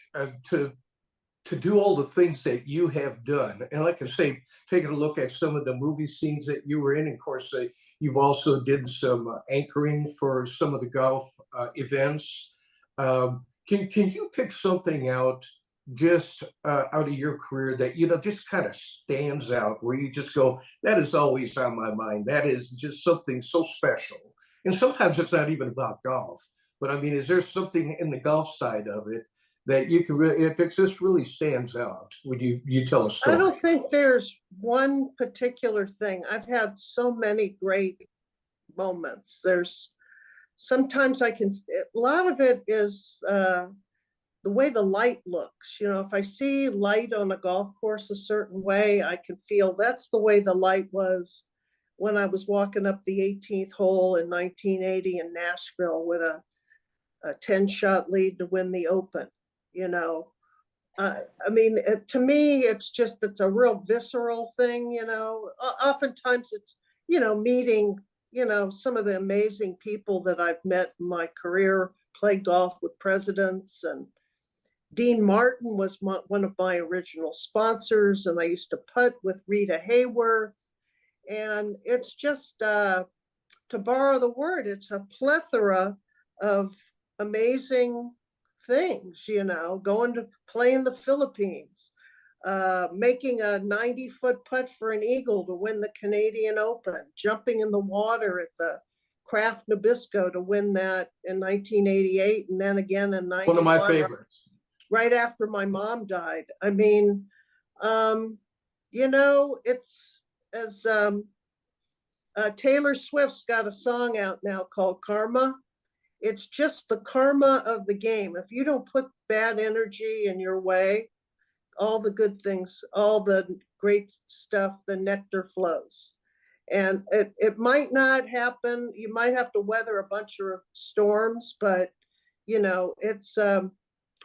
to do all the things that you have done, and like I say, taking a look at some of the movie scenes that you were in, of course, you've also did some anchoring for some of the golf events. Can you pick something out just out of your career that, just kind of stands out, where you just go, that is always on my mind. That is just something so special. And sometimes it's not even about golf, but I mean, is there something in the golf side of it that you can really, if it just really stands out when you tell a story? I don't think there's one particular thing. I've had so many great moments. Sometimes a lot of it is the way the light looks. If I see light on a golf course a certain way, I can feel that's the way the light was when I was walking up the 18th hole in 1980 in Nashville with a 10-shot lead to win the Open. I mean, to me, it's a real visceral thing. Oftentimes it's, meeting, some of the amazing people that I've met in my career, played golf with presidents, and Dean Martin was one of my original sponsors, and I used to putt with Rita Hayworth. And it's just, to borrow the word, it's a plethora of amazing things, going to play in the Philippines, making a 90-foot putt for an eagle to win the Canadian Open, jumping in the water at the Kraft Nabisco to win that in 1988, and then again in 91. One of my favorites. Right after my mom died. I mean, it's as Taylor Swift's got a song out now called Karma. It's just the karma of the game. If you don't put bad energy in your way, all the good things, all the great stuff, the nectar flows. And it might not happen. You might have to weather a bunch of storms, but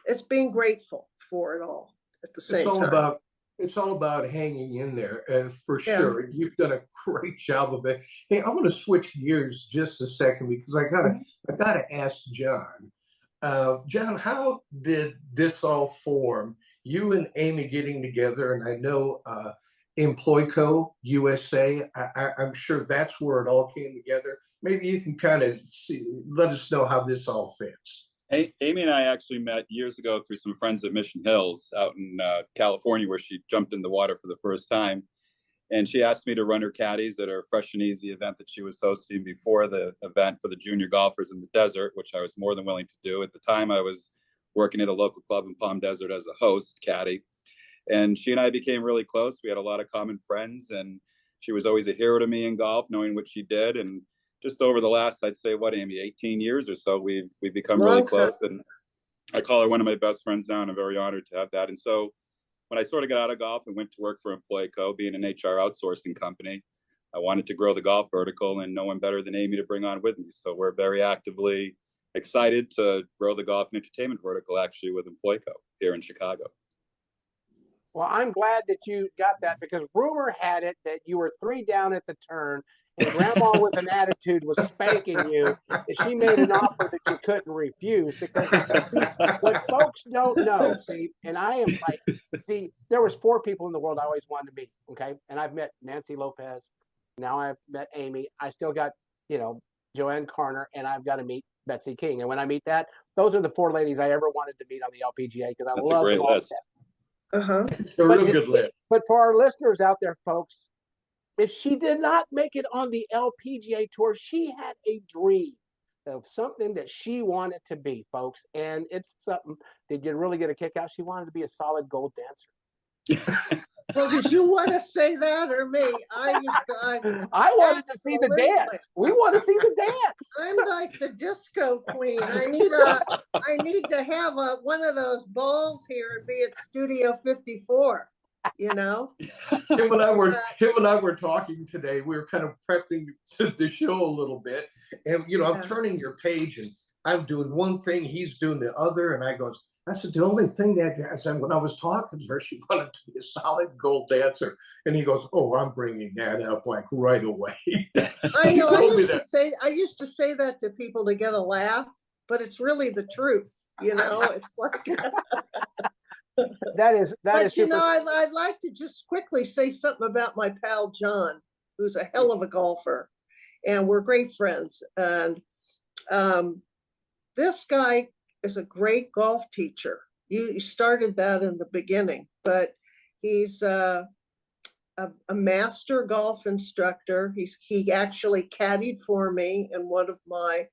it's being grateful for it all at the same time. It's all about hanging in there, for sure. You've done a great job of it. Hey, I'm going to switch gears just a second, because I gotta ask John. John, how did this all form? You and Amy getting together, and I know Employco USA. I'm sure that's where it all came together. Maybe you can kind of let us know how this all fits. Amy and I actually met years ago through some friends at Mission Hills out in California, where she jumped in the water for the first time. And she asked me to run her caddies at her Fresh and Easy event that she was hosting before the event for the junior golfers in the desert, which I was more than willing to do. At the time, I was working at a local club in Palm Desert as a host caddy. And she and I became really close. We had a lot of common friends, and she was always a hero to me in golf, knowing what she did. And just over the last, I'd say, what, Amy, 18 years or so, we've become really close. And I call her one of my best friends now, and I'm very honored to have that. And so when I sort of got out of golf and went to work for EmployCo, being an HR outsourcing company, I wanted to grow the golf vertical, and no one better than Amy to bring on with me. So we're very actively excited to grow the golf and entertainment vertical, actually, with EmployCo here in Chicago. Well, I'm glad that you got that, because rumor had it that you were 3 down at the turn and Grandma with an attitude was spanking you, and she made an offer that you couldn't refuse. Because what folks don't know, see, and I am like, see, there was 4 people in the world I always wanted to meet, okay? And I've met Nancy Lopez. Now I've met Amy. I still got, Joanne Carner, and I've got to meet Betsy King. And when I meet that, those are the 4 ladies I ever wanted to meet on the LPGA, because I love them all. It's a real good list. But for our listeners out there, folks, if she did not make it on the LPGA tour, she had a dream of something that she wanted to be, folks. And it's something that you really get a kick out. She wanted to be a solid gold dancer. Well, did you want to say that or me? I wanted to see the dance. We want to see the dance. I'm like the disco queen. I need to have one of those balls here and be at Studio 54. Him and I were talking today. We were kind of prepping the show a little bit, and I'm turning your page, and I'm doing one thing, he's doing the other, and I goes, "That's the only thing that I said when I was talking to her. She wanted to be a solid gold dancer," and he goes, "Oh, I'm bringing that up like right away." I know. I used to say that to people to get a laugh, but it's really the truth. It's like. That is. But I'd like to just quickly say something about my pal John, who's a hell of a golfer, and we're great friends. And this guy is a great golf teacher. You started that in the beginning, but he's a master golf instructor. He actually caddied for me in one of my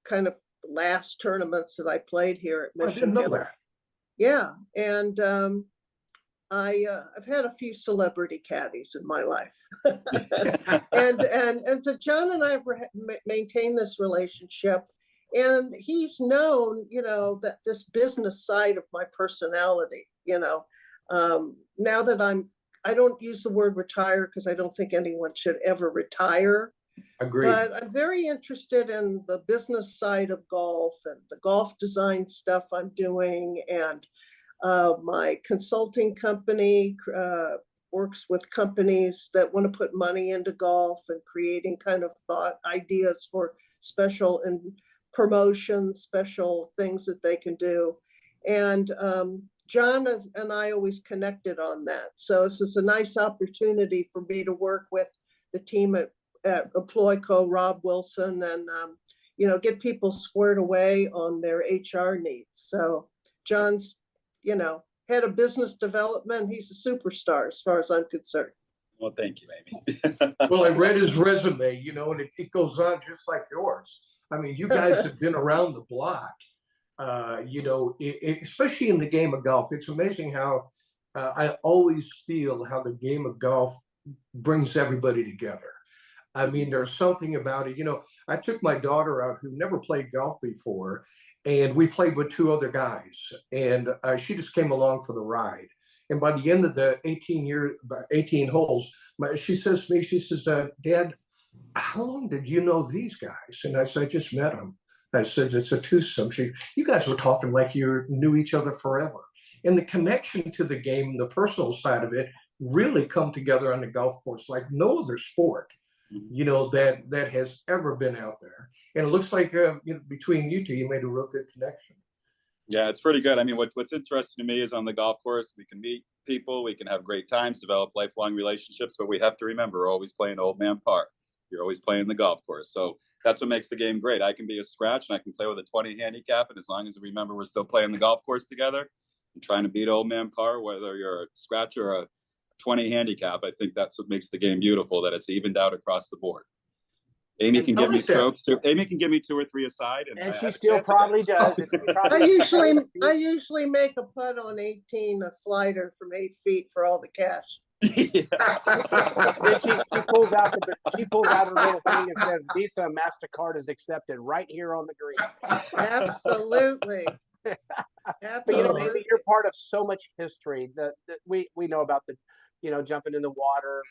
kind of last tournaments that I played here at Michigan. I didn't know that. Yeah, and I've had a few celebrity caddies in my life, and so John and I have maintained this relationship, and he's known, that this business side of my personality. Now that I don't use the word retire because I don't think anyone should ever retire. Agreed. But I'm very interested in the business side of golf and the golf design stuff I'm doing. And my consulting company works with companies that want to put money into golf and creating kind of thought ideas for special and promotions, special things that they can do. And John and I always connected on that. So this is a nice opportunity for me to work with the team at EmployCo, Rob Wilson, and get people squared away on their HR needs. So John's, head of business development. He's a superstar as far as I'm concerned. Well, thank you, Amy. Well, I read his resume, and it goes on just like yours. I mean, you guys have been around the block, especially in the game of golf. It's amazing how I always feel how the game of golf brings everybody together. I mean, there's something about it. I took my daughter out who never played golf before, and we played with 2 other guys, and she just came along for the ride. And by the end of the 18 holes, she says to me, she says, "Dad, how long did you know these guys?" And I said, "I just met them." I said, "It's a twosome." You guys were talking like you knew each other forever. And the connection to the game, the personal side of it, really come together on the golf course like no other sport. That has ever been out there. And it looks like between you two, you made a real good connection. Yeah, it's pretty good. I mean, what's interesting to me is on the golf course, we can meet people, we can have great times, develop lifelong relationships, but we have to remember we're always playing old man par. You're always playing the golf course. So that's what makes the game great. I can be a scratch and I can play with a 20 handicap. And as long as we remember we're still playing the golf course together and trying to beat old man par, whether you're a scratch or a 20 handicap. I think that's what makes the game beautiful, that it's evened out across the board. Amy can give me strokes too. Amy can give me 2 or 3 aside, and she still probably does. I usually make a putt on 18, a slider from 8 feet for all the cash. Then she pulls out her little thing and says, Visa and MasterCard is accepted right here on the green. Absolutely. But Amy, you're part of so much history that we know about the, jumping in the water,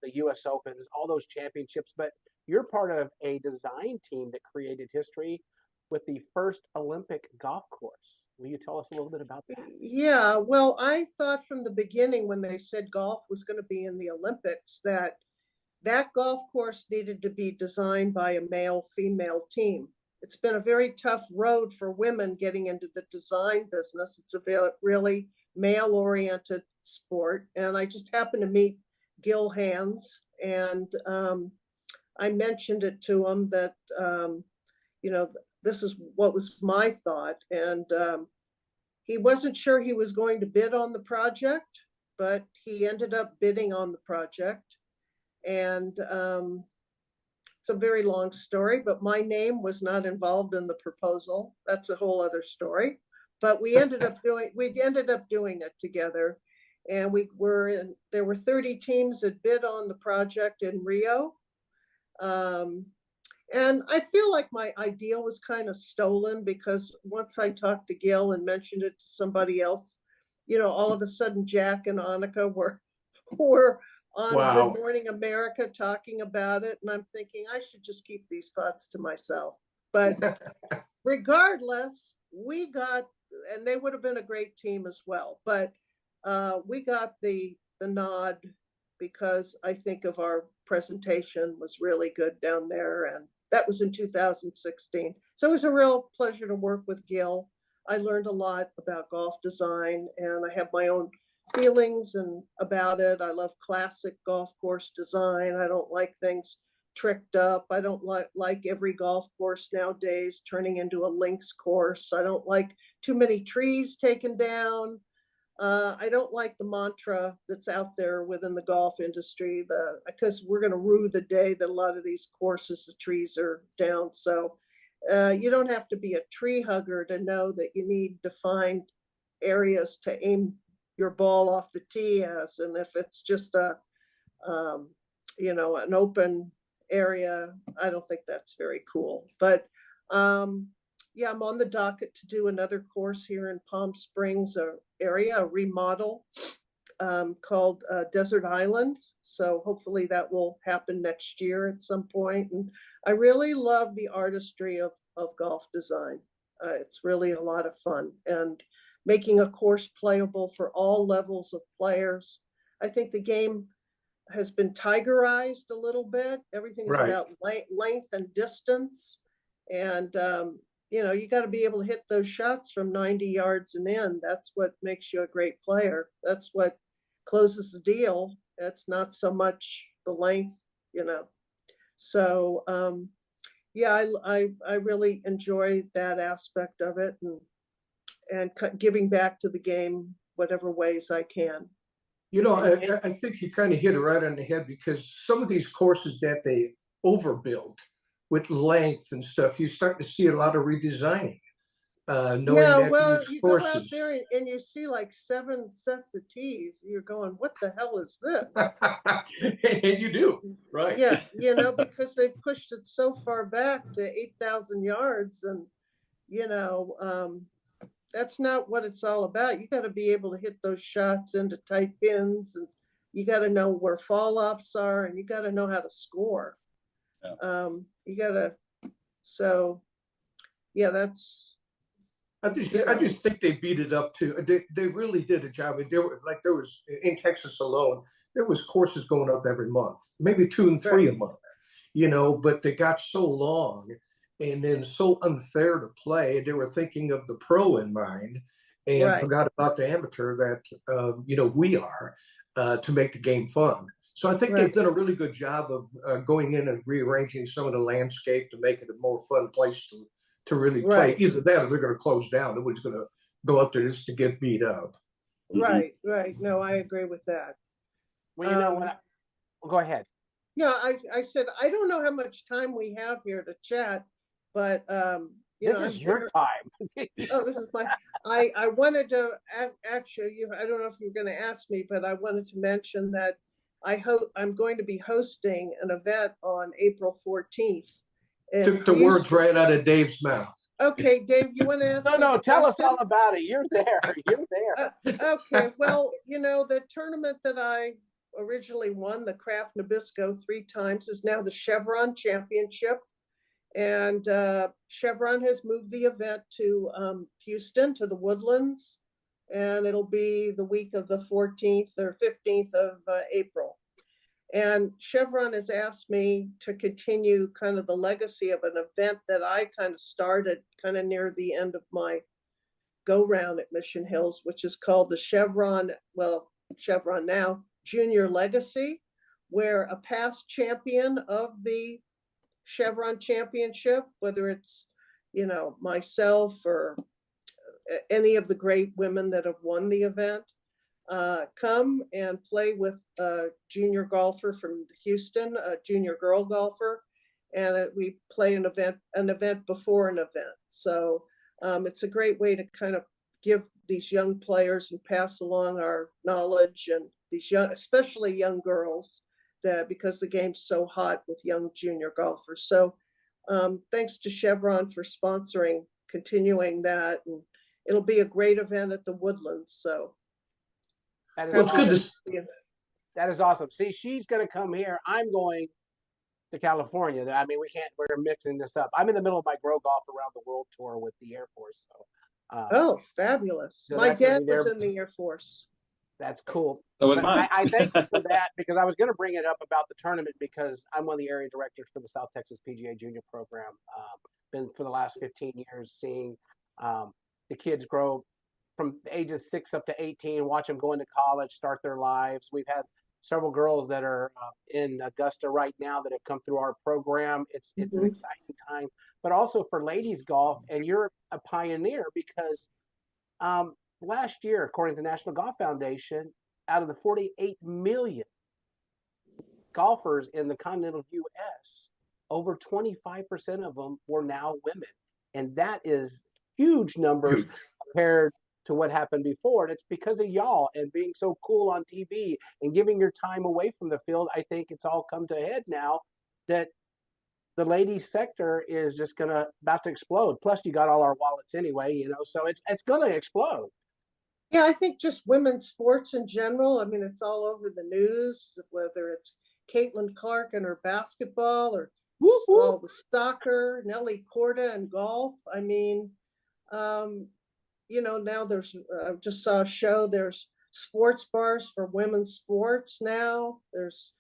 the U.S. Opens, all those championships. But you're part of a design team that created history with the first Olympic golf course. Will you tell us a little bit about that? Yeah, well, I thought from the beginning when they said golf was going to be in the Olympics that golf course needed to be designed by a male-female team. It's been a very tough road for women getting into the design business. It's a really male-oriented sport. And I just happened to meet Gil Hands, and I mentioned it to him that, this is what was my thought. And he wasn't sure he was going to bid on the project, but he ended up bidding on the project. And it's a very long story, but my name was not involved in the proposal. That's a whole other story. But we ended up doing it together. And there were 30 teams that bid on the project in Rio. And I feel like my idea was kind of stolen, because once I talked to Gil and mentioned it to somebody else, all of a sudden Jack and Annika were on Good Morning America talking about it. And I'm thinking I should just keep these thoughts to myself. But regardless, and they would have been a great team as well. But we got the nod because I think of our presentation was really good down there. And that was in 2016. So it was a real pleasure to work with Gil. I learned a lot about golf design, and I have my own feelings about it. I love classic golf course design. I don't like things tricked up. I don't like every golf course nowadays turning into a links course. I don't like too many trees taken down. I don't like the mantra that's out there within the golf industry, because we're going to rue the day that a lot of these courses, the trees are down. So you don't have to be a tree hugger to know that you need defined areas to aim your ball off the tee as. And if it's just an open area, I don't think that's very cool. But yeah, I'm on the docket to do another course here in Palm Springs area, a remodel called Desert Island. So hopefully that will happen next year at some point. And I really love the artistry of golf design. It's really a lot of fun, and making a course playable for all levels of players. I think the game has been tigerized a little bit. Everything is about length and distance. And you got to be able to hit those shots from 90 yards and in. That's what makes you a great player. That's what closes the deal. It's not so much the length, So yeah, I really enjoy that aspect of it, and giving back to the game whatever ways I can. I think you kind of hit it right on the head, because some of these courses that they overbuild with length and stuff, you start to see a lot of redesigning. You go out there and you see like 7 sets of tees. You're going, what the hell is this? And you do, right? Yeah, because they've pushed it so far back to 8,000 yards, and that's not what it's all about. You got to be able to hit those shots into tight pins, and you got to know where fall offs are, and you got to know how to score. Yeah. I just think they beat it up too. They really did a job. There was in Texas alone, there was courses going up every month, maybe 2 and 3 a month, but they got so long and then so unfair to play. They were thinking of the pro in mind and forgot about the amateur that, we are to make the game fun. So I think they've done a really good job of going in and rearranging some of the landscape to make it a more fun place to really play. Either that or they're going to close down. Nobody's going to go up there just to get beat up. Right. No, I agree with that. Well, you know what? Go ahead. Yeah, I said, I don't know how much time we have here to chat, but this is your time. Oh, this is I wanted to actually, I don't know if you're going to ask me, but I wanted to mention that I'm going to be hosting an event on April 14th. Took the words right out of Dave's mouth. Okay, Dave, you want to ask me? No, tell us all about it. You're there. You're there. Okay, well, the tournament that I originally won, the Kraft Nabisco 3 times, is now the Chevron Championship. And Chevron has moved the event to Houston, to the Woodlands, and it'll be the week of the 14th or 15th of April. And Chevron has asked me to continue kind of the legacy of an event that I kind of started kind of near the end of my go-round at Mission Hills, which is called the Chevron now, Junior Legacy, where a past champion of the Chevron Championship, whether it's, myself or any of the great women that have won the event, come and play with a junior golfer from Houston, a junior girl golfer, and we play an event before an event. So it's a great way to kind of give these young players and pass along our knowledge, and these especially young girls, because the game's so hot with young junior golfers. So thanks to Chevron for continuing that, and it'll be a great event at the Woodlands. So that is awesome. See, she's going to come here. I'm going to California. I mean, we're mixing this up. I'm in the middle of my Grow Golf Around the World tour with the Air Force. So, fabulous. So my dad was in the Air Force. That's cool. That was mine. I thank you for that, because I was going to bring it up about the tournament, because I'm one of the area directors for the South Texas PGA Junior Program. Been for the last 15 years seeing the kids grow from ages 6 up to 18, watch them go into college, start their lives. We've had several girls that are in Augusta right now that have come through our program. It's an exciting time, but also for ladies golf. And you're a pioneer, because last year, according to the National Golf Foundation, out of the 48 million golfers in the continental U.S., over 25% of them were now women. And that is huge numbers compared to what happened before. And it's because of y'all and being so cool on TV and giving your time away from the field. I think it's all come to a head now that the ladies sector is just about to explode. Plus you got all our wallets anyway, so it's going to explode. Yeah, I think just women's sports in general. I mean, it's all over the news, whether it's Caitlin Clark and her basketball, or the soccer, Nelly Korda and golf. I mean, now there's, I just saw a show, there's sports bars for women's sports now. There's,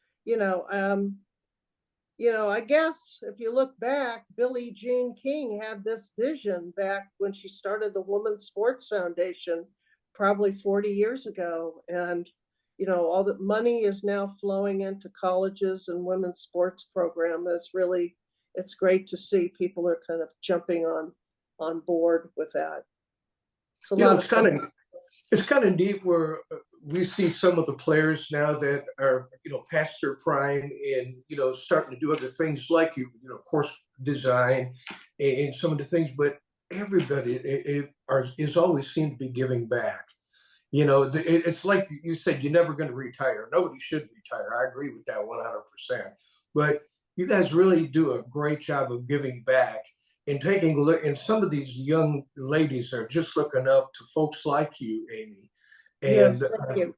I guess if you look back, Billie Jean King had this vision back when she started the Women's Sports Foundation, probably 40 years ago. And, all the money is now flowing into colleges and women's sports program. It's great to see people are kind of jumping on board with that. It's kind of neat where we see some of the players now that are, past their prime and, starting to do other things like course design and some of the things, but everybody is always seem to be giving back. It's like you said, you're never going to retire. Nobody should retire. I agree with that 100%. But you guys really do a great job of giving back and taking a look. And some of these young ladies are just looking up to folks like you, Amy. And, yes, thank you.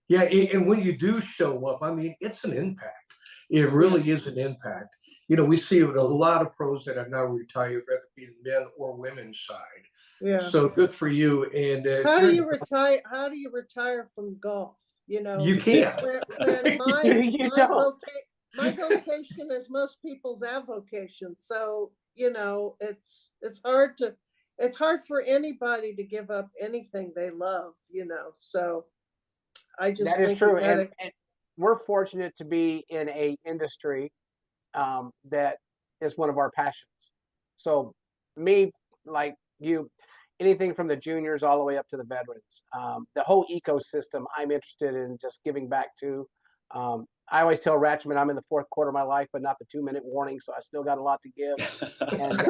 Yeah, and when you do show up, I mean, it's an impact. It really is an impact. We see it with a lot of pros that are now retired, whether it be the men or women's side. Yeah. So good for you. And how do you retire? How do you retire from golf? You can't. My vocation is most people's avocation. So it's hard for anybody to give up anything they love. So I just that is true. And we're fortunate to be in a industry that is one of our passions. So me, like you, anything from the juniors all the way up to the veterans. The whole ecosystem I'm interested in just giving back to. I always tell Ratchman I'm in the fourth quarter of my life, but not the 2-minute warning, so I still got a lot to give. And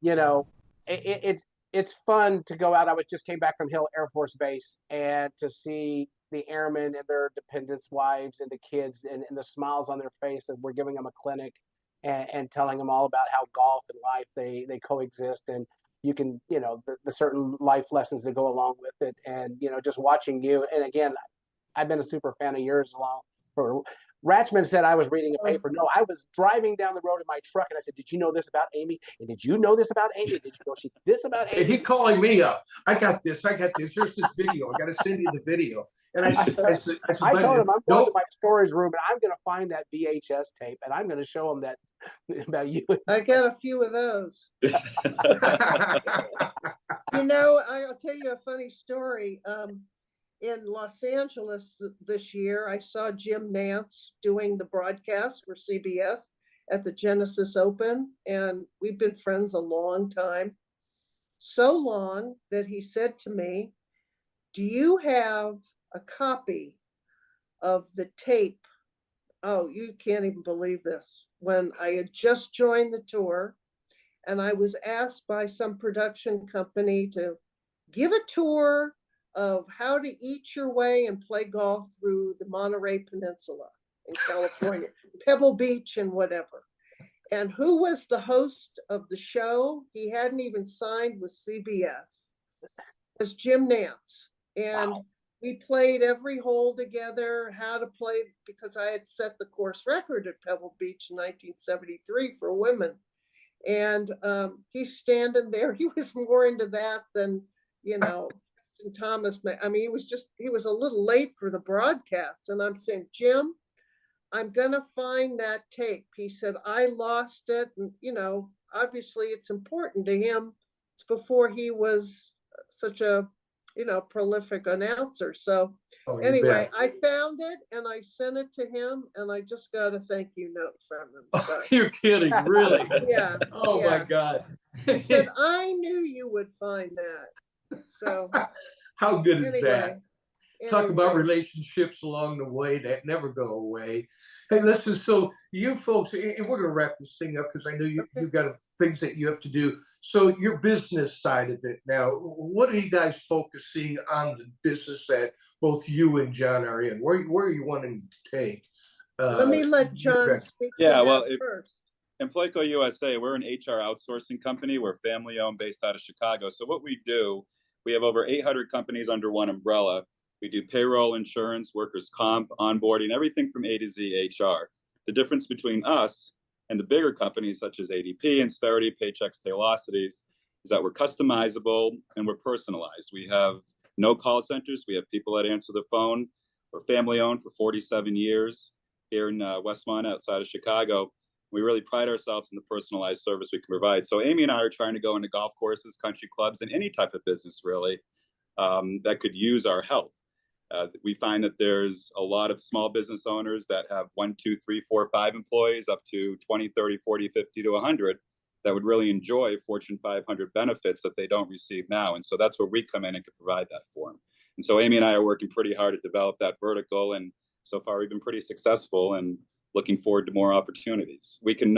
you know, it's fun to go out. I just came back from Hill Air Force Base and to see the airmen and their dependents' wives and the kids and the smiles on their face as we're giving them a clinic and telling them all about how golf and life they coexist, and you can, you know, the certain life lessons that go along with it. And, you know, just watching you, and again, I've been a super fan of yours along for Ratchman said I was reading a paper. No, I was driving down the road in my truck and I said, did you know this about Amy? And did you know this about Amy? Did you know this about Amy? He calling me up. I got this. Here's this video. I got to send you the video. And I said, I told him I'm going to my storage room and I'm going to find that VHS tape and I'm going to show him that about you. I got a few of those. You know, I'll tell you a funny story. In Los Angeles this year, I saw Jim Nance doing the broadcast for CBS at the Genesis Open, and we've been friends a long time. So long that he said to me, do you have a copy of the tape? Oh, you can't even believe this. When I had just joined the tour, and I was asked by some production company to give a tour of how to eat your way and play golf through the Monterey Peninsula in California, Pebble Beach and whatever. And who was the host of the show? He hadn't even signed with CBS. It was Jim Nance. And wow. We played every hole together, how to play, because I had set the course record at Pebble Beach in 1973 for women. And he's standing there. He was more into that than, you know, Thomas. I mean, he was a little late for the broadcast. And I'm saying, Jim, I'm going to find that tape. He said, I lost it. And, you know, obviously it's important to him. It's before he was such a, you know, prolific announcer. So anyway, I found it and I sent it to him and I just got a thank you note from him. So. Oh, you're kidding, really? Yeah. Oh yeah. My God. He said, I knew you would find that. So how good is that? Talk Anyway. about relationships along the way that never go away. Hey, listen, so you folks, and we're going to wrap this thing up because I know you've got things that you have to do. So your business side of it now, what are you guys focusing on the business that both you and John are in? Where are you wanting to take? Let me let John speak first. Employco USA, we're an HR outsourcing company. We're family owned based out of Chicago. So what we do, we have over 800 companies under one umbrella. We do payroll, insurance, workers' comp, onboarding, everything from A to Z HR. The difference between us and the bigger companies such as ADP, Insperity, Paychex, Paylocities is that we're customizable and we're personalized. We have no call centers. We have people that answer the phone. We're family owned for 47 years here in Westmont outside of Chicago. We really pride ourselves in the personalized service we can provide. So Amy and I are trying to go into golf courses, country clubs, and any type of business really that could use our help. We find that there's a lot of small business owners that have 1, 2, 3, 4, 5 employees up to 20, 30, 40, 50 to 100 that would really enjoy Fortune 500 benefits that they don't receive now. And so that's where we come in and can provide that for them. And so Amy and I are working pretty hard to develop that vertical. And so far we've been pretty successful and looking forward to more opportunities. We can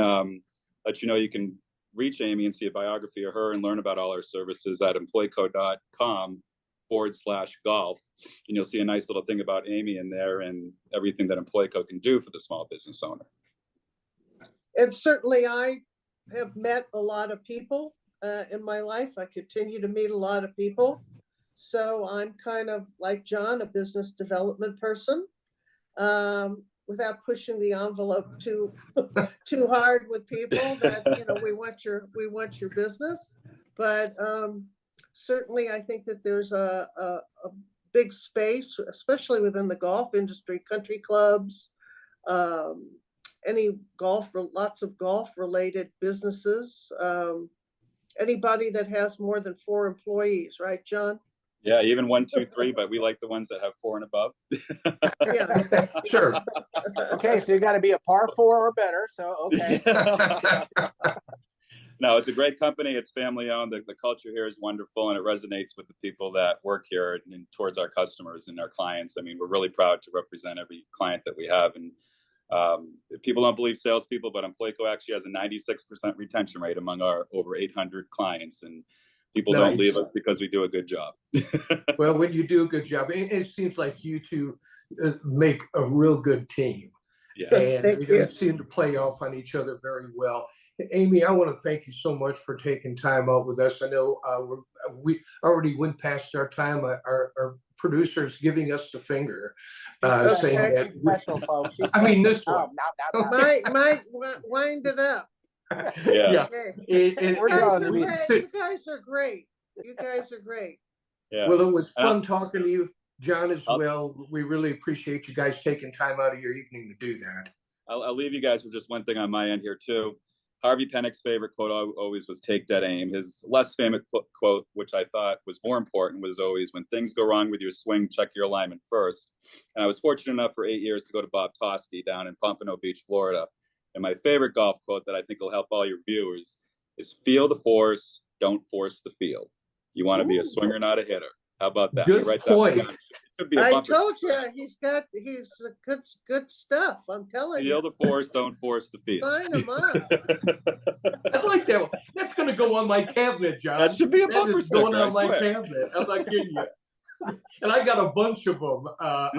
let you know, you can reach Amy and see a biography of her and learn about all our services at employco.com/golf. And you'll see a nice little thing about Amy in there and everything that Employco can do for the small business owner. And certainly I have met a lot of people in my life. I continue to meet a lot of people. So I'm kind of like John, a business development person. Without pushing the envelope too hard with people that, you know, we want your business. But certainly I think that there's a big space, especially within the golf industry, country clubs, lots of golf related businesses, anybody that has more than 4 employees, right, John? Yeah, even 1, 2, 3, but we like the ones that have 4 and above. Yeah, sure. Okay, so you got to be a par 4 or better. So okay. No, it's a great company. It's family owned. The culture here is wonderful, and it resonates with the people that work here and towards our customers and our clients. I mean, we're really proud to represent every client that we have. And people don't believe salespeople, but Employco actually has a 96% retention rate among our over 800 clients. And people don't leave us because we do a good job. Well, when you do a good job, it seems like you two make a real good team. Yeah. And you seem to play off on each other very well. Amy, I want to thank you so much for taking time out with us. I know we already went past our time. Our producer's giving us the finger, saying that. Special, folks. I mean, this one. Mike, wind it up. Yeah. Okay. We're You guys are great. You guys are great. Yeah. Well, it was fun talking to you, John, as well. We really appreciate you guys taking time out of your evening to do that. I'll leave you guys with just one thing on my end here, too. Harvey Pennick's favorite quote always was "take dead aim." His less famous quote, which I thought was more important, was always, "When things go wrong with your swing, check your alignment first." And I was fortunate enough for 8 years to go to Bob Toski down in Pompano Beach, Florida. And my favorite golf quote that I think will help all your viewers is, "Feel the force, don't force the field." You want to be a swinger, not a hitter. How about that? Good point. I told you he's good stuff. I'm telling Feel you. the force, don't force the field. Sign him up. I like that one. That's going to go on my cabinet, John. That should be a That bumper is going sticker, on my I swear. cabinet. I'm not kidding you. And I got a bunch of them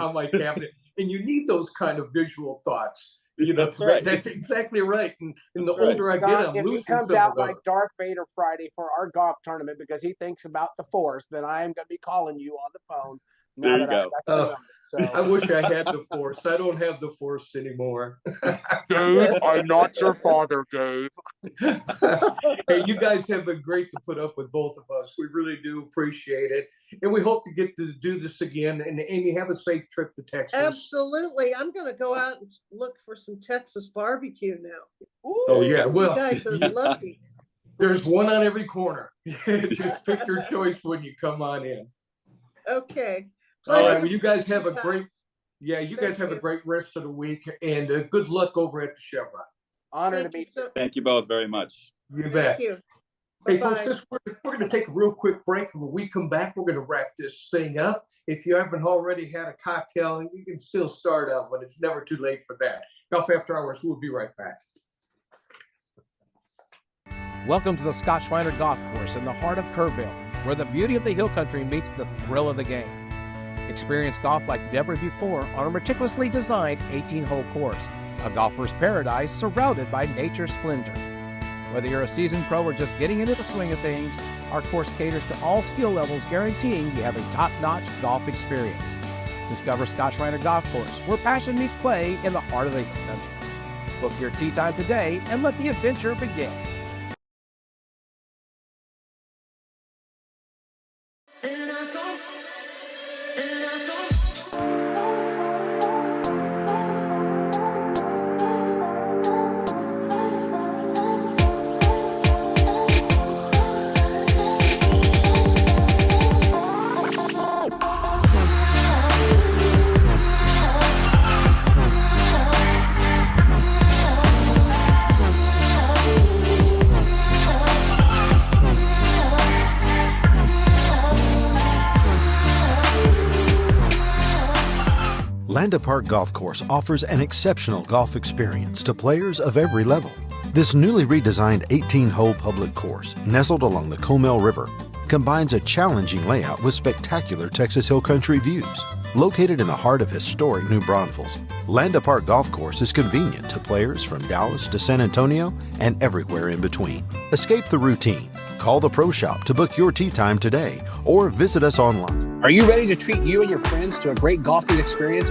on my cabinet. And you need those kind of visual thoughts. You know, That's right. That's exactly right. And the That's right. older I get, John, I'm if he losing comes some out of those. like Darth Vader Friday for our golf tournament because he thinks about the force, then I am going to be calling you on the phone. There you go. I wish I had the force. I don't have the force anymore. Dave, I'm not your father, Dave. Hey, you guys have been great to put up with both of us. We really do appreciate it. And we hope to get to do this again. And Amy, have a safe trip to Texas. Absolutely. I'm going to go out and look for some Texas barbecue now. Oh, yeah. Well, You guys are lucky. There's one on every corner. Just pick your choice when you come on in. Okay. All right. Pleasure Well, you guys have a guys. great, you guys have a you. great rest of the week. And good luck over at the Chevron. Honor to Thank you meet so Thank you both very much. You bet. Thank you. Hey, Bye-bye. folks, we're going to take a real quick break. And when we come back, we're going to wrap this thing up. If you haven't already had a cocktail, you can still start out, but it's never too late for that. Golf After Hours, we'll be right back. Welcome to the Scott Schreiner Golf Course in the heart of Kerrville, where the beauty of the hill country meets the thrill of the game. Experience golf like never before on a meticulously designed 18-hole course, a golfer's paradise surrounded by nature's splendor. Whether you're a seasoned pro or just getting into the swing of things, our course caters to all skill levels, guaranteeing you have a top-notch golf experience. Discover Scott Schreiner Golf Course, where passion meets play in the heart of the hill country. Book your tee time today and let the adventure begin. Landa Park Golf Course offers an exceptional golf experience to players of every level. This newly redesigned 18-hole public course, nestled along the Comel River, combines a challenging layout with spectacular Texas Hill Country views. Located in the heart of historic New Braunfels, Landa Park Golf Course is convenient to players from Dallas to San Antonio and everywhere in between. Escape the routine. Call the Pro Shop to book your tee time today or visit us online. Are you ready to treat you and your friends to a great golfing experience?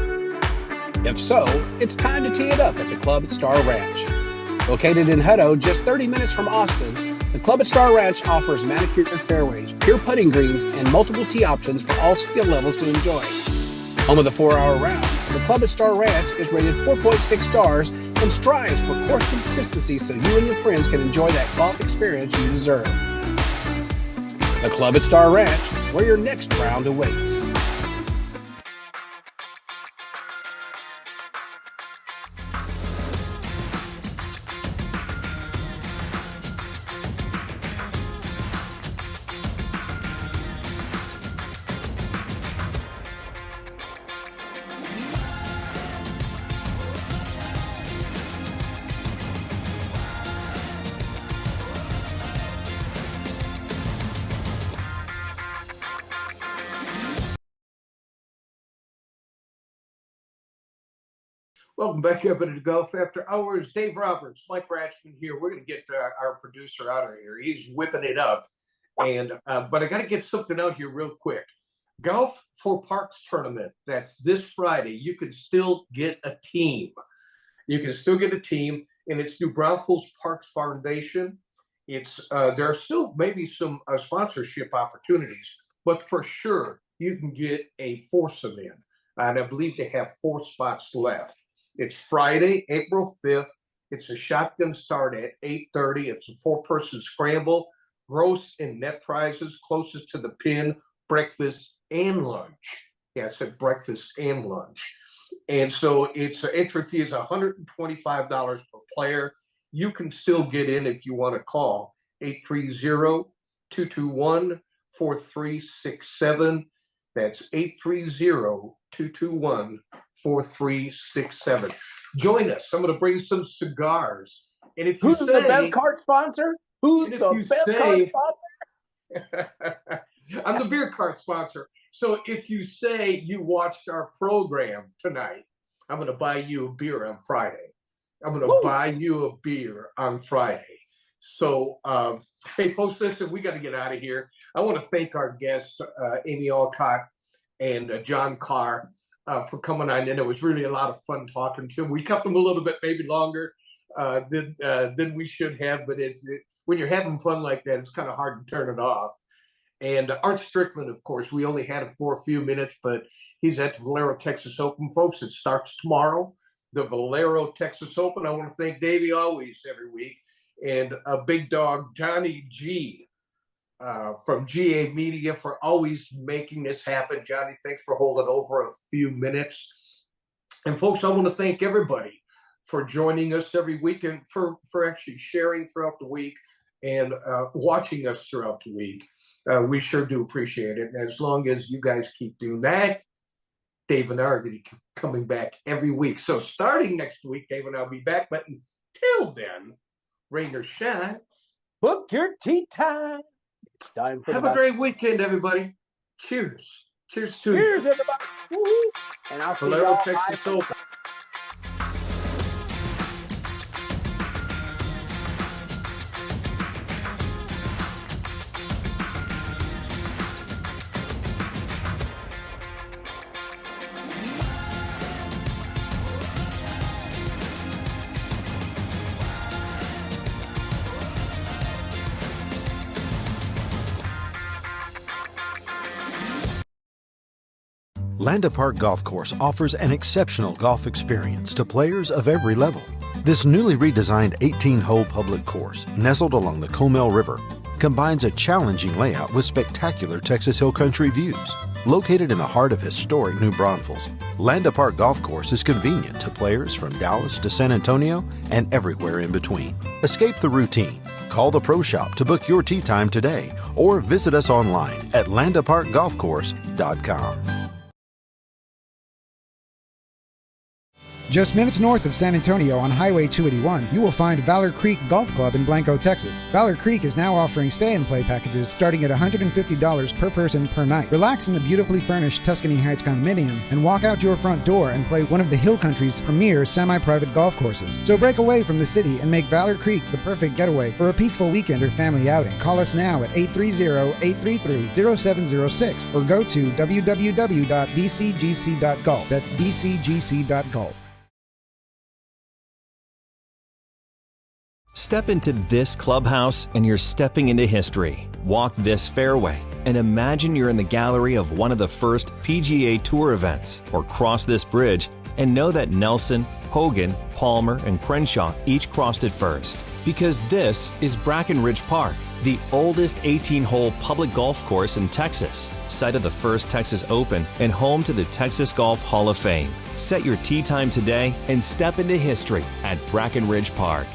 If so, it's time to tee it up at the Club at Star Ranch. Located in Hutto, just 30 minutes from Austin, the Club at Star Ranch offers manicured fairways, pure putting greens, and multiple tee options for all skill levels to enjoy. Home of the 4-hour round, the Club at Star Ranch is rated 4.6 stars and strives for course consistency so you and your friends can enjoy that golf experience you deserve. The Club at Star Ranch, where your next round awaits. Welcome back up into Golf After Hours. Dave Roberts, Mike Ratchman here. We're going to get our producer out of here. He's whipping it up. And but I got to get something out here real quick. Golf for Parks tournament. That's this Friday. You can still get a team. You can still get a team, and it's New Braunfels Parks Foundation. It's there are still maybe some sponsorship opportunities, but for sure you can get a foursome in. And I believe they have 4 spots left. It's Friday, April 5th. It's a shotgun start at 8:30. It's a 4-person scramble. Gross and net prizes closest to the pin, breakfast and lunch. Yeah, I said breakfast and lunch. And so its entry fee is $125 per player. You can still get in if you want to call 830-221-4367. That's 830-221-4367. Join us. I'm going to bring some cigars. And if you Who's the best card sponsor? Who's the best card sponsor? I'm the beer cart sponsor. So if you say you watched our program tonight, I'm going to buy you a beer on Friday. I'm going to buy you a beer on Friday. So, hey, folks, listen, we got to get out of here. I want to thank our guests, Amy Alcott and John Carr, for coming on in. It was really a lot of fun talking to them. We kept them a little bit, maybe longer than we should have, but when you're having fun like that, it's kind of hard to turn it off. And Art Strickland, of course, we only had him for a few minutes, but he's at the Valero Texas Open, folks. It starts tomorrow, the Valero Texas Open. I want to thank Davey always every week, and a big dog, Johnny G, from GA Media, for always making this happen. Johnny, thanks for holding over a few minutes. And folks, I want to thank everybody for joining us every week and for actually sharing throughout the week and watching us throughout the week. We sure do appreciate it. And as long as you guys keep doing that, Dave and I are going to keep coming back every week. So starting next week, Dave and I will be back. But until then, rain or shine, book your tea time. It's time for have a great weekend, everybody. Cheers. Cheers to Cheers, everybody. Woo-hoo. And I'll see Valero y'all Texas Open. Landa Park Golf Course offers an exceptional golf experience to players of every level. This newly redesigned 18-hole public course, nestled along the Comal River, combines a challenging layout with spectacular Texas Hill Country views. Located in the heart of historic New Braunfels, Landa Park Golf Course is convenient to players from Dallas to San Antonio and everywhere in between. Escape the routine. Call the Pro Shop to book your tee time today or visit us online at landaparkgolfcourse.com. Just minutes north of San Antonio on Highway 281, you will find Valor Creek Golf Club in Blanco, Texas. Valor Creek is now offering stay-and-play packages starting at $150 per person per night. Relax in the beautifully furnished Tuscany Heights condominium and walk out your front door and play one of the Hill Country's premier semi-private golf courses. So break away from the city and make Valor Creek the perfect getaway for a peaceful weekend or family outing. Call us now at 830-833-0706 or go to www.vcgc.golf. That's vcgc.golf. Step into this clubhouse and you're stepping into history. Walk this fairway and imagine you're in the gallery of one of the first PGA Tour events, or cross this bridge and know that Nelson, Hogan, Palmer, and Crenshaw each crossed it first. Because this is Brackenridge Park, the oldest 18-hole public golf course in Texas, site of the first Texas Open and home to the Texas Golf Hall of Fame. Set your tee time today and step into history at Brackenridge Park.